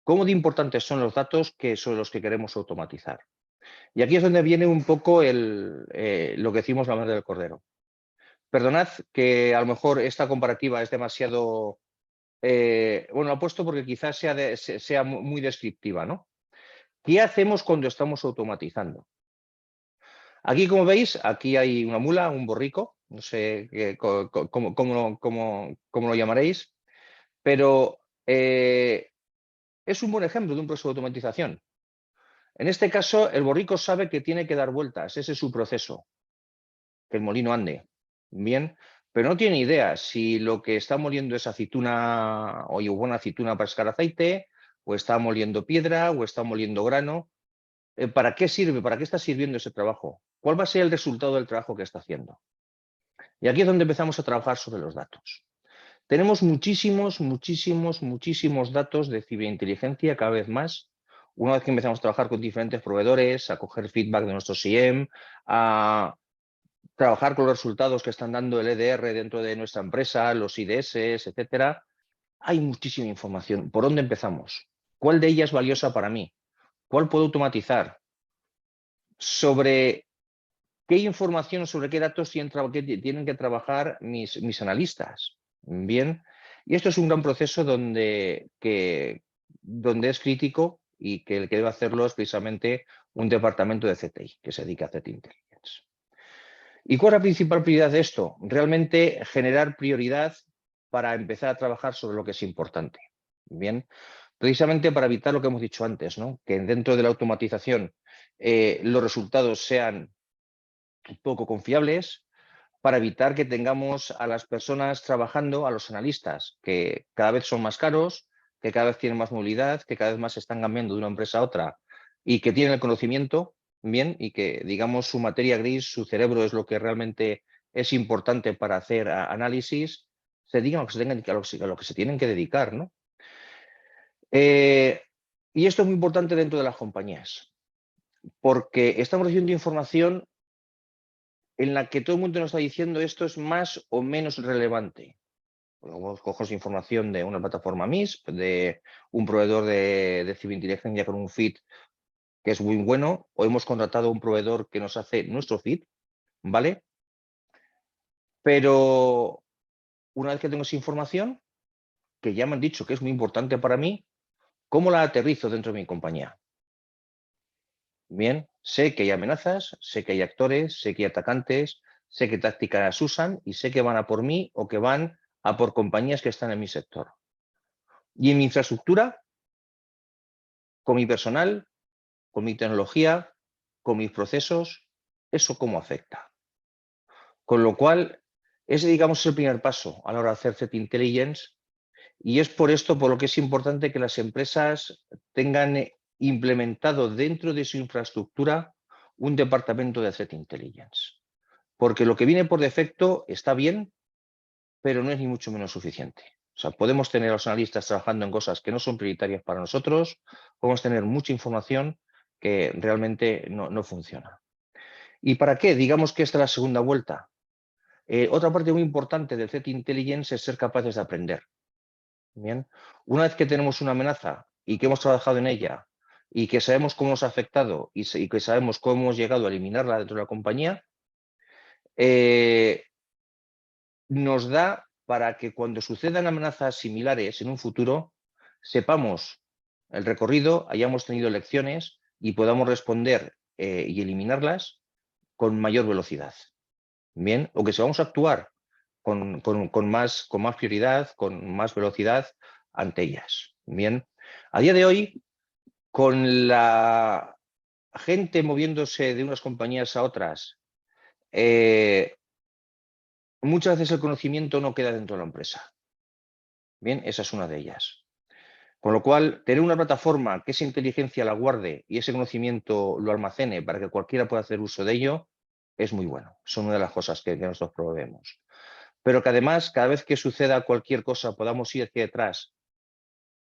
¿Cómo de importantes son los datos sobre los que queremos automatizar? Y aquí es donde viene un poco lo que decimos la madre del cordero. Perdonad que a lo mejor esta comparativa es demasiado... bueno, lo he puesto porque quizás sea muy descriptiva, ¿no? ¿Qué hacemos cuando estamos automatizando? Aquí, como veis, aquí hay una mula, un borrico, no sé cómo lo llamaréis, pero es un buen ejemplo de un proceso de automatización. En este caso, el borrico sabe que tiene que dar vueltas, ese es su proceso, que el molino ande. Bien, pero no tiene idea si lo que está moliendo es aceituna o buena aceituna para sacar aceite, o está moliendo piedra, o está moliendo grano. ¿Para qué sirve? ¿Para qué está sirviendo ese trabajo? ¿Cuál va a ser el resultado del trabajo que está haciendo? Y aquí es donde empezamos a trabajar sobre los datos. Tenemos muchísimos datos de ciberinteligencia cada vez más. Una vez que empezamos a trabajar con diferentes proveedores, a coger feedback de nuestro SIEM, a trabajar con los resultados que están dando el EDR dentro de nuestra empresa, los IDS, etcétera, hay muchísima información. ¿Por dónde empezamos? ¿Cuál de ellas es valiosa para mí? ¿Cuál puedo automatizar? ¿Sobre qué información, sobre qué datos tienen que trabajar mis analistas? Bien, y esto es un gran proceso donde es crítico y que el que debe hacerlo es precisamente un departamento de CTI, que se dedica a Threat Intelligence. ¿Y cuál es la principal prioridad de esto? Realmente generar prioridad para empezar a trabajar sobre lo que es importante. Bien, precisamente para evitar lo que hemos dicho antes, ¿no? Que dentro de la automatización los resultados sean poco confiables, para evitar que tengamos a las personas trabajando, a los analistas, que cada vez son más caros, que cada vez tienen más movilidad, que cada vez más se están cambiando de una empresa a otra y que tienen el conocimiento, bien, y que, digamos, su materia gris, su cerebro es lo que realmente es importante para hacer análisis, se digan a lo que se tienen que dedicar, ¿no? Y esto es muy importante dentro de las compañías, porque estamos recibiendo información en la que todo el mundo nos está diciendo esto es más o menos relevante. Cogemos información de una plataforma MISP, de un proveedor de ciberinteligencia con un feed que es muy bueno, o hemos contratado a un proveedor que nos hace nuestro feed, ¿vale? Pero una vez que tengo esa información, que ya me han dicho que es muy importante para mí, ¿cómo la aterrizo dentro de mi compañía? Bien, sé que hay amenazas, sé que hay actores, sé que hay atacantes, sé qué tácticas usan y sé que van a por mí o que van a por compañías que están en mi sector. Y en mi infraestructura, con mi personal, con mi tecnología, con mis procesos, ¿eso cómo afecta? Con lo cual, ese, digamos, es el primer paso a la hora de hacer threat intelligence, y es por esto por lo que es importante que las empresas tengan implementado dentro de su infraestructura un departamento de threat intelligence. Porque lo que viene por defecto está bien, pero no es ni mucho menos suficiente. O sea, podemos tener a los analistas trabajando en cosas que no son prioritarias para nosotros, podemos tener mucha información que realmente no funciona. ¿Y para qué? Digamos que esta es la segunda vuelta. Otra parte muy importante del threat intelligence es ser capaces de aprender. Bien, una vez que tenemos una amenaza y que hemos trabajado en ella y que sabemos cómo nos ha afectado y que sabemos cómo hemos llegado a eliminarla dentro de la compañía, nos da para que cuando sucedan amenazas similares en un futuro, sepamos el recorrido, hayamos tenido lecciones y podamos responder y eliminarlas con mayor velocidad. Bien, o que si vamos a actuar con más prioridad, con más velocidad ante ellas. Bien, a día de hoy, con la gente moviéndose de unas compañías a otras, muchas veces el conocimiento no queda dentro de la empresa. Bien, esa es una de ellas. Con lo cual, tener una plataforma que esa inteligencia la guarde y ese conocimiento lo almacene para que cualquiera pueda hacer uso de ello, es muy bueno. Son una de las cosas que nosotros proveemos. Pero que además, cada vez que suceda cualquier cosa, podamos ir hacia detrás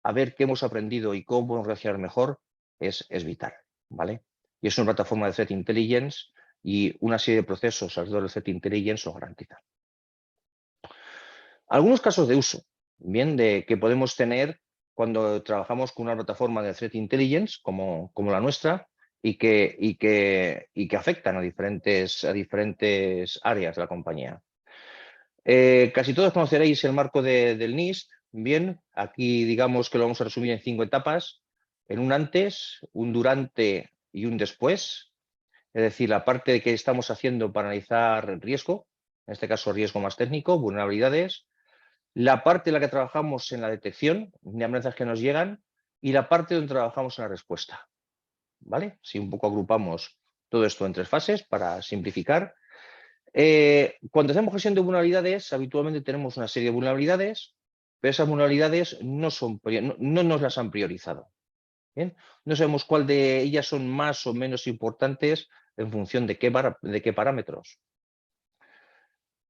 a ver qué hemos aprendido y cómo podemos reaccionar mejor, es vital, ¿vale? Y es una plataforma de threat intelligence y una serie de procesos alrededor del threat intelligence lo garantizan. Algunos casos de uso, bien, de que podemos tener cuando trabajamos con una plataforma de threat intelligence como la nuestra y que afectan a diferentes áreas de la compañía. Casi todos conoceréis el marco del NIST. Bien, aquí digamos que lo vamos a resumir en 5 etapas, en un antes, un durante y un después. Es decir, la parte que estamos haciendo para analizar riesgo, en este caso riesgo más técnico, vulnerabilidades, la parte en la que trabajamos en la detección de amenazas que nos llegan y la parte donde trabajamos en la respuesta. ¿Vale? Si un poco agrupamos todo esto en 3 fases para simplificar. Cuando hacemos gestión de vulnerabilidades, habitualmente tenemos una serie de vulnerabilidades, pero esas vulnerabilidades no nos las han priorizado. ¿Bien? No sabemos cuál de ellas son más o menos importantes en función de qué parámetros.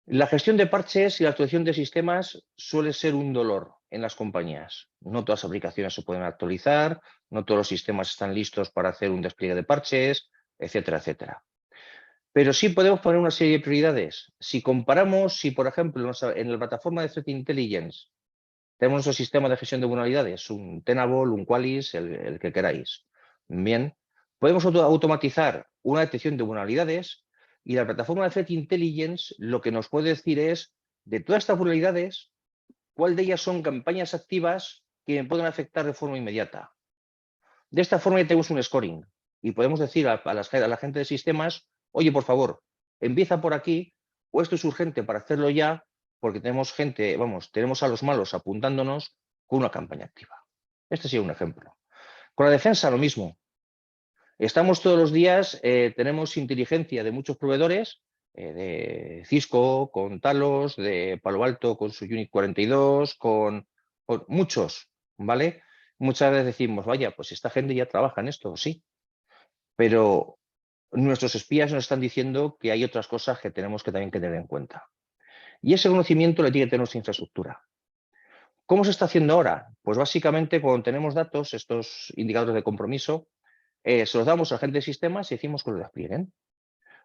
La gestión de parches y la actualización de sistemas suele ser un dolor en las compañías. No todas las aplicaciones se pueden actualizar, no todos los sistemas están listos para hacer un despliegue de parches, etcétera, etcétera. Pero sí podemos poner una serie de prioridades. Si comparamos, si por ejemplo en la plataforma de Threat Intelligence tenemos nuestro sistema de gestión de vulnerabilidades, un Tenable, un Qualys, el que queráis. Bien, podemos automatizar una detección de vulnerabilidades y la plataforma de Threat Intelligence lo que nos puede decir es, de todas estas vulnerabilidades, cuál de ellas son campañas activas que me pueden afectar de forma inmediata. De esta forma ya tenemos un scoring y podemos decir a la gente de sistemas, oye, por favor, empieza por aquí o esto es urgente para hacerlo ya porque tenemos gente, tenemos a los malos apuntándonos con una campaña activa. Este sería un ejemplo. Con la defensa lo mismo. Estamos todos los días, tenemos inteligencia de muchos proveedores, de Cisco, con Talos, de Palo Alto con su Unit 42, con muchos, ¿vale? Muchas veces decimos, vaya, pues esta gente ya trabaja en esto, sí, pero nuestros espías nos están diciendo que hay otras cosas que tenemos que también tener en cuenta. Y ese conocimiento le tiene que tener nuestra infraestructura. ¿Cómo se está haciendo ahora? Pues básicamente cuando tenemos datos, estos indicadores de compromiso, se los damos al agente de sistemas y decimos que lo desplieguen.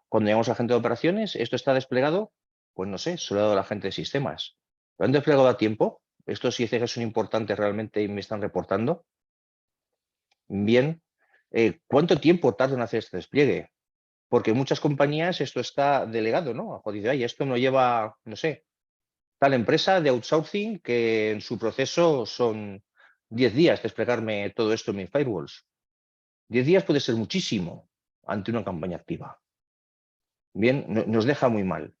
Cuando llegamos al agente de operaciones, esto está desplegado, pues no sé, se lo he dado al agente de sistemas. ¿Lo han desplegado a tiempo? Esto sí que son importantes realmente y me están reportando. Bien, ¿cuánto tiempo tarda en hacer este despliegue? Porque en muchas compañías esto está delegado, ¿no? Dice, ay, esto no lleva, no sé, tal empresa de outsourcing que en su proceso son 10 días desplegarme todo esto en mis firewalls. 10 días puede ser muchísimo ante una campaña activa. Bien, nos deja muy mal.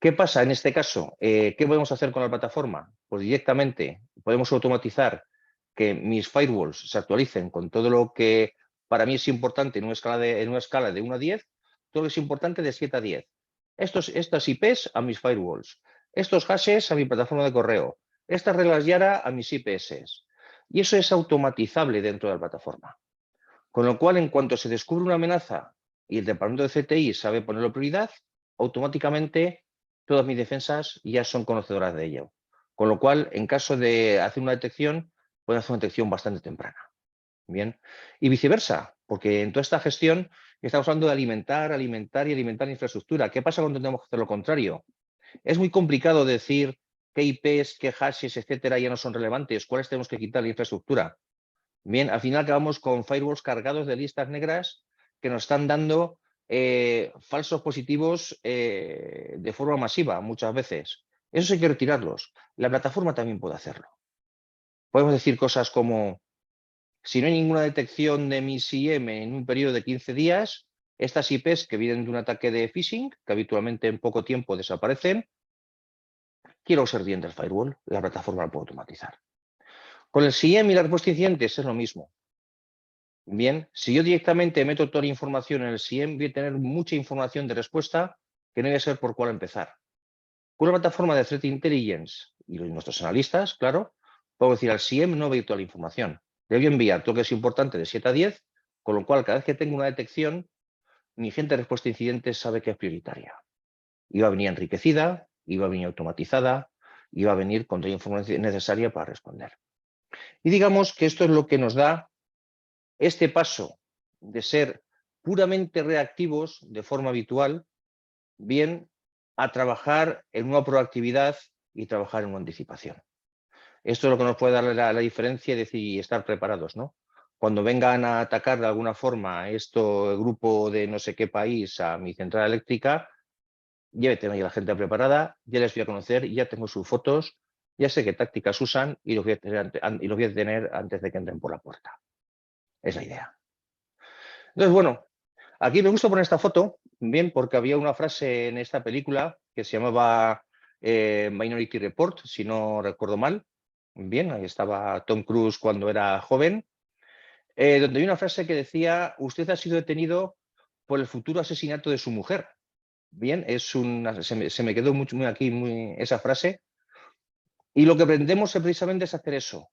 ¿Qué pasa en este caso? ¿Qué podemos hacer con la plataforma? Pues directamente podemos automatizar que mis firewalls se actualicen con todo lo que para mí es importante en una escala de 1 a 10, todo lo que es importante de 7 a 10. Estas IPs a mis firewalls, estos hashes a mi plataforma de correo, estas reglas Yara a mis IPS. Y eso es automatizable dentro de la plataforma. Con lo cual, en cuanto se descubre una amenaza y el departamento de CTI sabe ponerlo prioridad, automáticamente todas mis defensas ya son conocedoras de ello. Con lo cual, en caso de hacer una detección, pueden hacer una detección bastante temprana. Bien. Y viceversa, porque en toda esta gestión estamos hablando de alimentar la infraestructura. ¿Qué pasa cuando tenemos que hacer lo contrario? Es muy complicado decir qué IPs, qué hashes, etcétera, ya no son relevantes, cuáles tenemos que quitar la infraestructura. Bien, al final acabamos con firewalls cargados de listas negras que nos están dando falsos positivos de forma masiva muchas veces. Eso hay que retirarlos. La plataforma también puede hacerlo. Podemos decir cosas como, si no hay ninguna detección de mi SIEM en un periodo de 15 días, estas IPs que vienen de un ataque de phishing, que habitualmente en poco tiempo desaparecen, quiero ser bien del firewall, la plataforma lo puede automatizar. Con el SIEM y la respuesta a incidentes es lo mismo. Bien, si yo directamente meto toda la información en el SIEM, voy a tener mucha información de respuesta que no voy a saber por cuál empezar. Con una plataforma de Threat Intelligence y nuestros analistas, claro, puedo decir al SIEM no veo toda la información. Le voy a enviar todo lo que es importante de 7 a 10, con lo cual cada vez que tengo una detección, mi gente de respuesta a incidentes sabe que es prioritaria. Y va a venir enriquecida, y va a venir automatizada, y va a venir con toda la información necesaria para responder. Y digamos que esto es lo que nos da este paso de ser puramente reactivos de forma habitual, bien a trabajar en una proactividad y trabajar en una anticipación. Esto es lo que nos puede dar la diferencia y estar preparados, ¿no? Cuando vengan a atacar de alguna forma el grupo de no sé qué país a mi central eléctrica, ya tengo a la gente preparada, ya les voy a conocer, ya tengo sus fotos, ya sé qué tácticas usan y los voy a tener antes de que entren por la puerta. Es la idea. Entonces, bueno, aquí me gusta poner esta foto, bien, porque había una frase en esta película que se llamaba Minority Report, si no recuerdo mal. Bien, ahí estaba Tom Cruise cuando era joven, donde hay una frase que decía, usted ha sido detenido por el futuro asesinato de su mujer. Bien, se me quedó muy aquí esa frase. Y lo que aprendemos precisamente es hacer eso,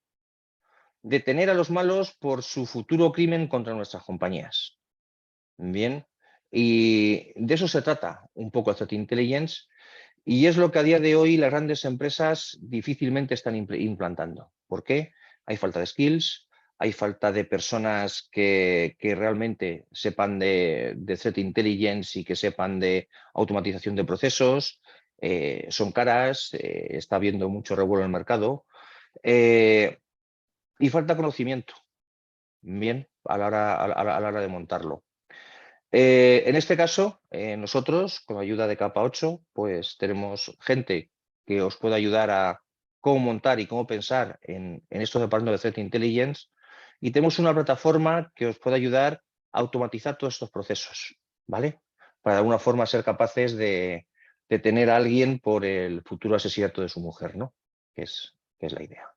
detener a los malos por su futuro crimen contra nuestras compañías. Bien, y de eso se trata un poco Threat Intelligence y es lo que a día de hoy las grandes empresas difícilmente están implantando. ¿Por qué? Hay falta de skills, hay falta de personas que realmente sepan de Threat Intelligence y que sepan de automatización de procesos, son caras, está habiendo mucho revuelo en el mercado y falta conocimiento, bien, a la hora de montarlo. En este caso, nosotros, con la ayuda de Capa 8, pues tenemos gente que os puede ayudar a cómo montar y cómo pensar en estos departamentos de Threat Intelligence y tenemos una plataforma que os puede ayudar a automatizar todos estos procesos, ¿vale? Para de alguna forma ser capaces de tener a alguien por el futuro asesinato de su mujer, ¿no? Que es la idea.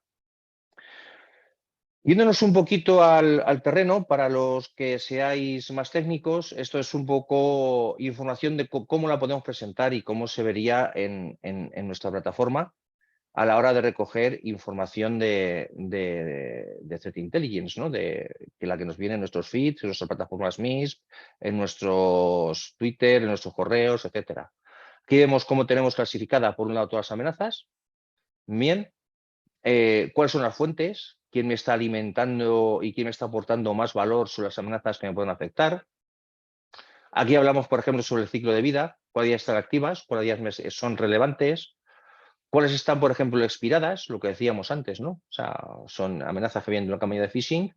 Yéndonos un poquito al terreno, para los que seáis más técnicos, esto es un poco información de cómo la podemos presentar y cómo se vería en nuestra plataforma a la hora de recoger información de Threat Intelligence, ¿no? Que la que nos viene en nuestros feeds, en nuestras plataformas MISP, en nuestros Twitter, en nuestros correos, etcétera. Aquí vemos cómo tenemos clasificada, por un lado, todas las amenazas. Bien, cuáles son las fuentes, quién me está alimentando y quién me está aportando más valor sobre las amenazas que me pueden afectar. Aquí hablamos, por ejemplo, sobre el ciclo de vida, cuáles ya están activas, cuáles ya son relevantes, cuáles están, por ejemplo, expiradas, lo que decíamos antes, ¿no? O sea, son amenazas que vienen de una campaña de phishing,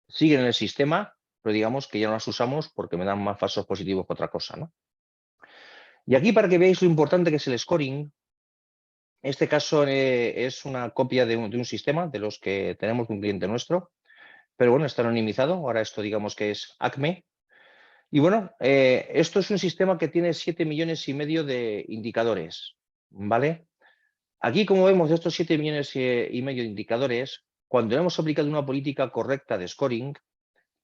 siguen en el sistema, pero digamos que ya no las usamos porque me dan más falsos positivos que otra cosa, ¿no? Y aquí, para que veáis lo importante que es el scoring, este caso es una copia de un sistema de los que tenemos de un cliente nuestro, pero bueno, está anonimizado. Ahora esto digamos que es ACME. Y bueno, esto es un sistema que tiene 7,5 millones de indicadores, ¿vale? Aquí, como vemos, de estos 7,5 millones de indicadores, cuando hemos aplicado una política correcta de scoring,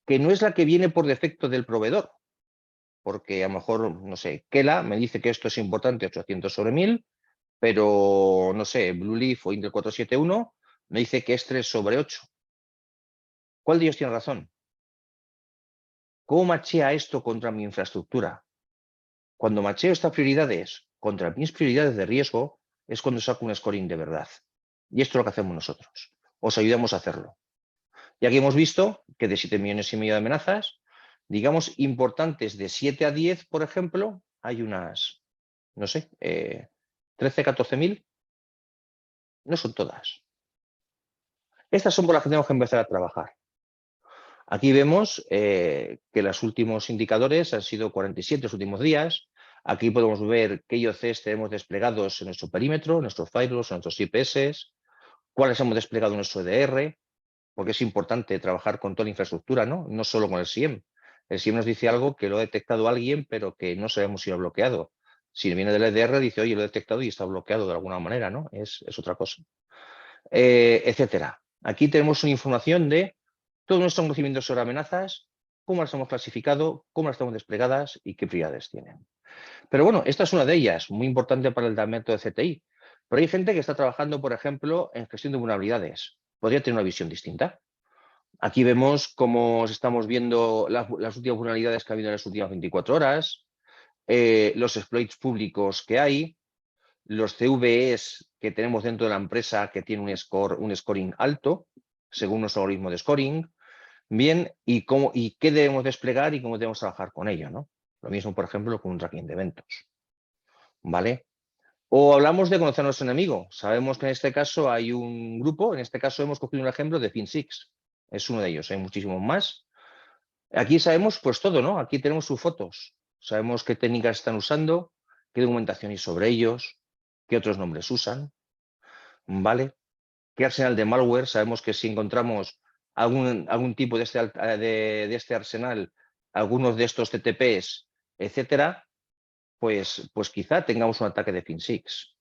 que no es la que viene por defecto del proveedor, porque a lo mejor, no sé, Kela me dice que esto es importante, 800 sobre 1000, pero, no sé, Blueleaf o Intel 471 me dice que es 3 sobre 8. ¿Cuál de ellos tiene razón? ¿Cómo machea esto contra mi infraestructura? Cuando macheo estas prioridades contra mis prioridades de riesgo, es cuando saco un scoring de verdad. Y esto es lo que hacemos nosotros. Os ayudamos a hacerlo. Y aquí hemos visto que de 7,5 millones de amenazas, digamos, importantes de 7 a 10, por ejemplo, hay unas, no sé, 13, 14,000. No son todas. Estas son por las que tenemos que empezar a trabajar. Aquí vemos que los últimos indicadores han sido 47 los últimos días. Aquí podemos ver qué IoCs tenemos desplegados en nuestro perímetro, en nuestros firewalls, en nuestros IPS, cuáles hemos desplegado en nuestro EDR, porque es importante trabajar con toda la infraestructura, ¿no? Solo con el SIEM. El SIEM nos dice algo que lo ha detectado alguien, pero que no sabemos si lo ha bloqueado. Si viene del EDR, dice, oye, lo he detectado y está bloqueado de alguna manera, ¿no? Es otra cosa. Etcétera. Aquí tenemos una información de todo nuestro conocimiento sobre amenazas, cómo las hemos clasificado, cómo las tenemos desplegadas y qué prioridades tienen. Pero bueno, esta es una de ellas, muy importante para el método de CTI. Pero hay gente que está trabajando, por ejemplo, en gestión de vulnerabilidades. Podría tener una visión distinta. Aquí vemos cómo estamos viendo las últimas vulnerabilidades que ha habido en las últimas 24 horas, los exploits públicos que hay, los CVEs que tenemos dentro de la empresa que tiene un scoring alto, según nuestro algoritmo de scoring, bien, y qué debemos desplegar y cómo debemos trabajar con ello, ¿no? Lo mismo, por ejemplo, con un tracking de eventos, ¿vale? O hablamos de conocer a nuestro enemigo. Sabemos que en este caso hay un grupo, en este caso hemos cogido un ejemplo de FinSix, es uno de ellos, hay muchísimos más. Aquí sabemos pues todo, ¿no? Aquí tenemos sus fotos, sabemos qué técnicas están usando, qué documentación hay sobre ellos, qué otros nombres usan, ¿vale? ¿Qué arsenal de malware? Sabemos que si encontramos algún tipo de este arsenal, algunos de estos TTPs, etcétera, pues quizá tengamos un ataque de FinSix.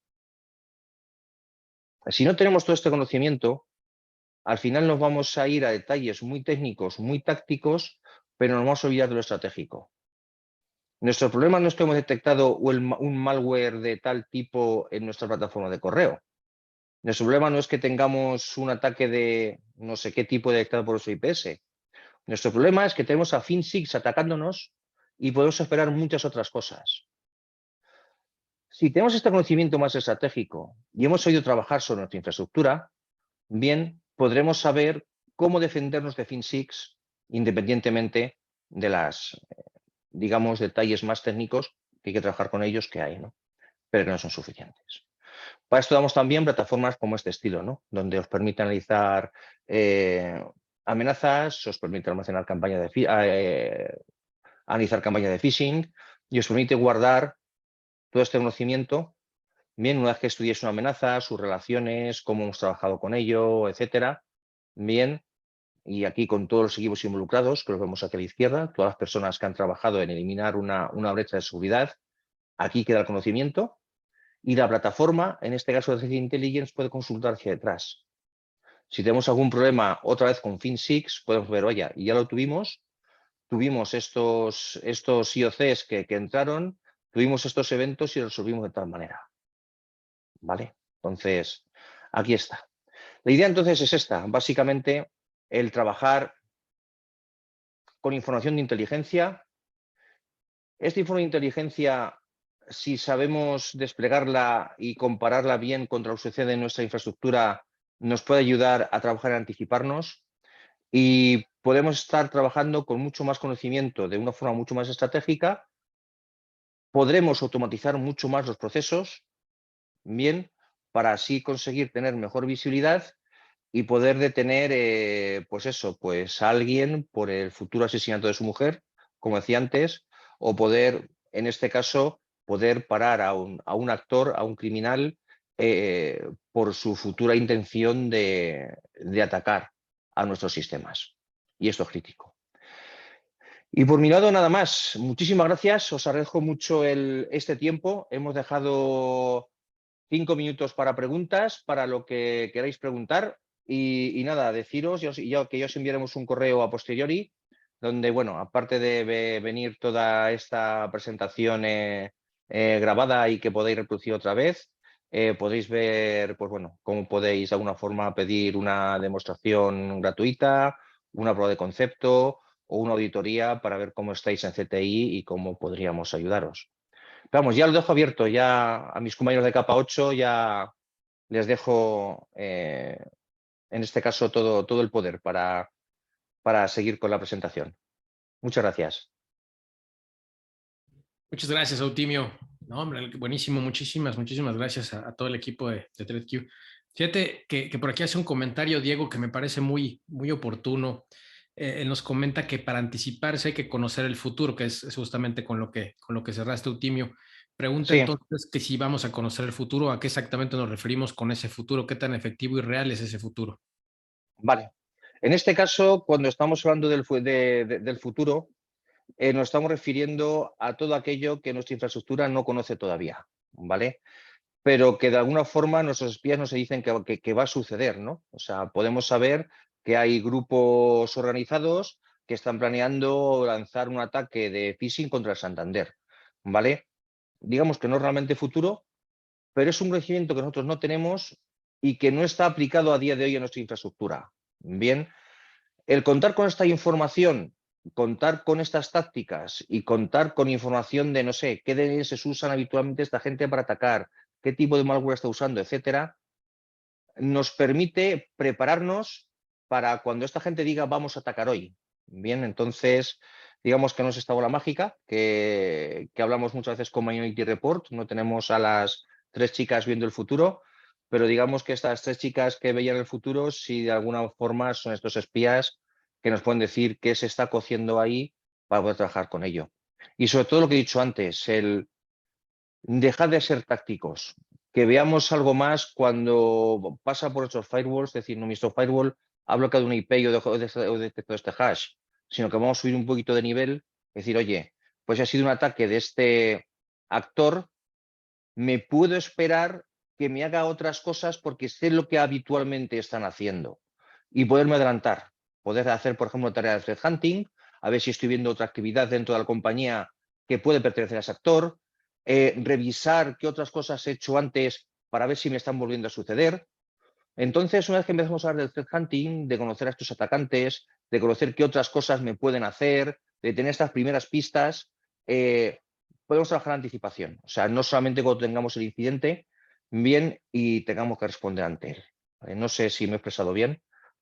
Si no tenemos todo este conocimiento, al final nos vamos a ir a detalles muy técnicos, muy tácticos, pero nos vamos a olvidar de lo estratégico. Nuestro problema no es que hemos detectado un malware de tal tipo en nuestra plataforma de correo. Nuestro problema no es que tengamos un ataque de no sé qué tipo detectado por nuestro IPS. Nuestro problema es que tenemos a FinSix atacándonos y podemos esperar muchas otras cosas. Si tenemos este conocimiento más estratégico y hemos oído trabajar sobre nuestra infraestructura, bien, podremos saber cómo defendernos de FinSix independientemente de las, digamos, detalles más técnicos que hay que trabajar con ellos que hay, ¿no? Pero que no son suficientes. Para esto damos también plataformas como este estilo, ¿no? Donde os permite analizar amenazas, os permite almacenar analizar campañas de phishing y os permite guardar todo este conocimiento, bien, una vez que estudiéis una amenaza, sus relaciones, cómo hemos trabajado con ello, etcétera, bien, y aquí con todos los equipos involucrados, que los vemos aquí a la izquierda, todas las personas que han trabajado en eliminar una brecha de seguridad, aquí queda el conocimiento, y la plataforma, en este caso de Threat Intelligence, puede consultar hacia detrás. Si tenemos algún problema otra vez con FinSix, podemos ver, oye, y ya lo tuvimos estos IOCs que entraron, tuvimos estos eventos y los resolvimos de tal manera. ¿Vale? Entonces, aquí está. La idea entonces es esta, básicamente el trabajar con información de inteligencia. Esta información de inteligencia, si sabemos desplegarla y compararla bien contra lo que sucede en nuestra infraestructura, nos puede ayudar a trabajar en anticiparnos y podemos estar trabajando con mucho más conocimiento de una forma mucho más estratégica. Podremos automatizar mucho más los procesos, bien, para así conseguir tener mejor visibilidad y poder detener, pues eso, pues a alguien por el futuro asesinato de su mujer, como decía antes, o poder, en este caso, poder parar a un actor, a un criminal, por su futura intención de atacar a nuestros sistemas. Y esto es crítico. Y por mi lado, nada más. Muchísimas gracias. Os agradezco mucho este tiempo. Hemos dejado 5 minutos para preguntas, para lo que queráis preguntar. Y nada, deciros que ya os enviaremos un correo a posteriori, donde, bueno, aparte de venir toda esta presentación grabada y que podéis reproducir otra vez, podéis ver, pues bueno, cómo podéis de alguna forma pedir una demostración gratuita, una prueba de concepto o una auditoría para ver cómo estáis en CTI y cómo podríamos ayudaros. Vamos, ya lo dejo abierto, ya a mis compañeros de capa 8 ya les dejo, en este caso, todo el poder para seguir con la presentación. Muchas gracias. Muchas gracias, Eutimio. No, hombre, buenísimo. Muchísimas gracias a todo el equipo de TradQ. Fíjate que por aquí hace un comentario, Diego, que me parece muy oportuno. Él nos comenta que para anticiparse hay que conocer el futuro, que es justamente con lo que cerraste, Eutimio. Pregunta Sí, entonces que si vamos a conocer el futuro, ¿a qué exactamente nos referimos con ese futuro? ¿Qué tan efectivo y real es ese futuro? vale. En este caso, cuando estamos hablando del futuro, nos estamos refiriendo a todo aquello que nuestra infraestructura no conoce todavía, ¿vale? Pero que de alguna forma nuestros espías nos dicen que va a suceder, ¿no? O sea, podemos saber que hay grupos organizados que están planeando lanzar un ataque de phishing contra el Santander, ¿vale? Digamos que no es realmente futuro, pero es un conocimiento que nosotros no tenemos y que no está aplicado a día de hoy en nuestra infraestructura. Bien, el contar con esta información, contar con estas tácticas y contar con información de, no sé, qué DNS usan habitualmente esta gente para atacar, qué tipo de malware está usando, etcétera, nos permite prepararnos para cuando esta gente diga vamos a atacar hoy. Bien, entonces, digamos que no es esta bola mágica, que hablamos muchas veces con Minority Report, no tenemos a las 3 chicas viendo el futuro, pero digamos que estas 3 chicas que veían el futuro, sí de alguna forma son estos espías que nos pueden decir qué se está cociendo ahí para poder trabajar con ello. Y sobre todo lo que he dicho antes, el dejar de ser tácticos, que veamos algo más cuando pasa por estos firewalls, es decir, no, nuestro firewall ha bloqueado una IP o detectado este hash, sino que vamos a subir un poquito de nivel, es decir, oye, pues ha sido un ataque de este actor, me puedo esperar que me haga otras cosas porque sé lo que habitualmente están haciendo y poderme adelantar, poder hacer, por ejemplo, tarea de threat hunting, a ver si estoy viendo otra actividad dentro de la compañía que puede pertenecer a ese actor, revisar qué otras cosas he hecho antes para ver si me están volviendo a suceder. Entonces, una vez que empezamos a hablar del threat hunting, de conocer a estos atacantes, de conocer qué otras cosas me pueden hacer, de tener estas primeras pistas, podemos trabajar en anticipación. O sea, no solamente cuando tengamos el incidente bien y tengamos que responder ante él. No sé si me he expresado bien,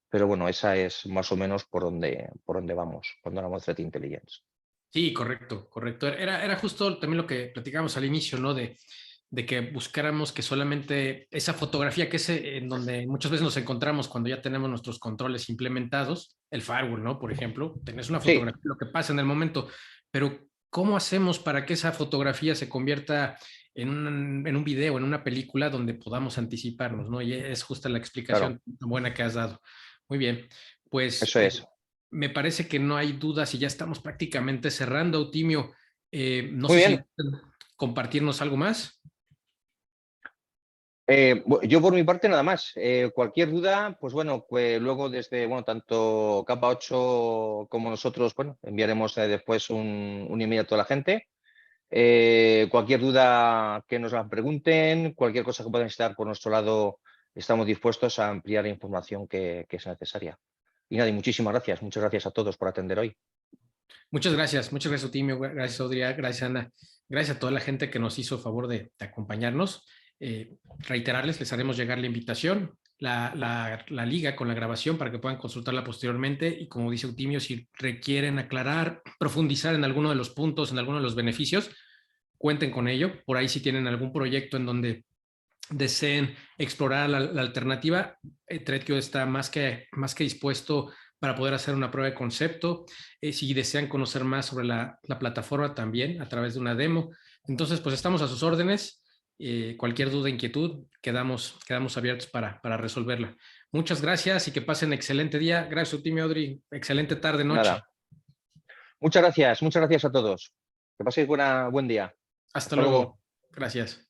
pero bueno, esa es más o menos por donde vamos cuando hablamos de threat intelligence. Sí, correcto. Era justo también lo que platicábamos al inicio, ¿no? De que buscáramos que solamente esa fotografía, que es en donde muchas veces nos encontramos cuando ya tenemos nuestros controles implementados, el firewall, ¿no? Por ejemplo, tenés una Sí, fotografía de lo que pasa en el momento, pero ¿cómo hacemos para que esa fotografía se convierta en un video, en una película donde podamos anticiparnos, ¿no? Y es justa la claro, explicación buena que has dado. Muy bien, pues eso es. me parece que no hay dudas y ya estamos prácticamente cerrando, Eutimio. No Muy sé si bien. compartirnos algo más. Yo por mi parte nada más. Cualquier duda, pues bueno, luego desde, bueno, tanto capa 8 como nosotros, bueno, enviaremos después un email a toda la gente. Cualquier duda que nos la pregunten, cualquier cosa que puedan necesitar por nuestro lado, estamos dispuestos a ampliar la información que sea necesaria. Y nada, y muchísimas gracias. Muchas gracias a todos por atender hoy. Muchas gracias, Eutimio. Gracias, Odria. Gracias, Ana. Gracias a toda la gente que nos hizo favor de acompañarnos. Reiterarles, les haremos llegar la invitación, la liga con la grabación para que puedan consultarla posteriormente. Y como dice Eutimio, si requieren aclarar, profundizar en alguno de los puntos, en alguno de los beneficios, cuenten con ello. Por ahí si tienen algún proyecto en donde deseen explorar la alternativa, TradQ está más que dispuesto para poder hacer una prueba de concepto. Si desean conocer más sobre la plataforma también a través de una demo. Entonces, pues estamos a sus órdenes. Cualquier duda, inquietud, quedamos abiertos para resolverla. Muchas gracias y que pasen excelente día. Gracias, Timmy Audrey. Excelente tarde, noche. Nada. Muchas gracias a todos. Que paséis buen día. Hasta Hasta luego. luego. Gracias.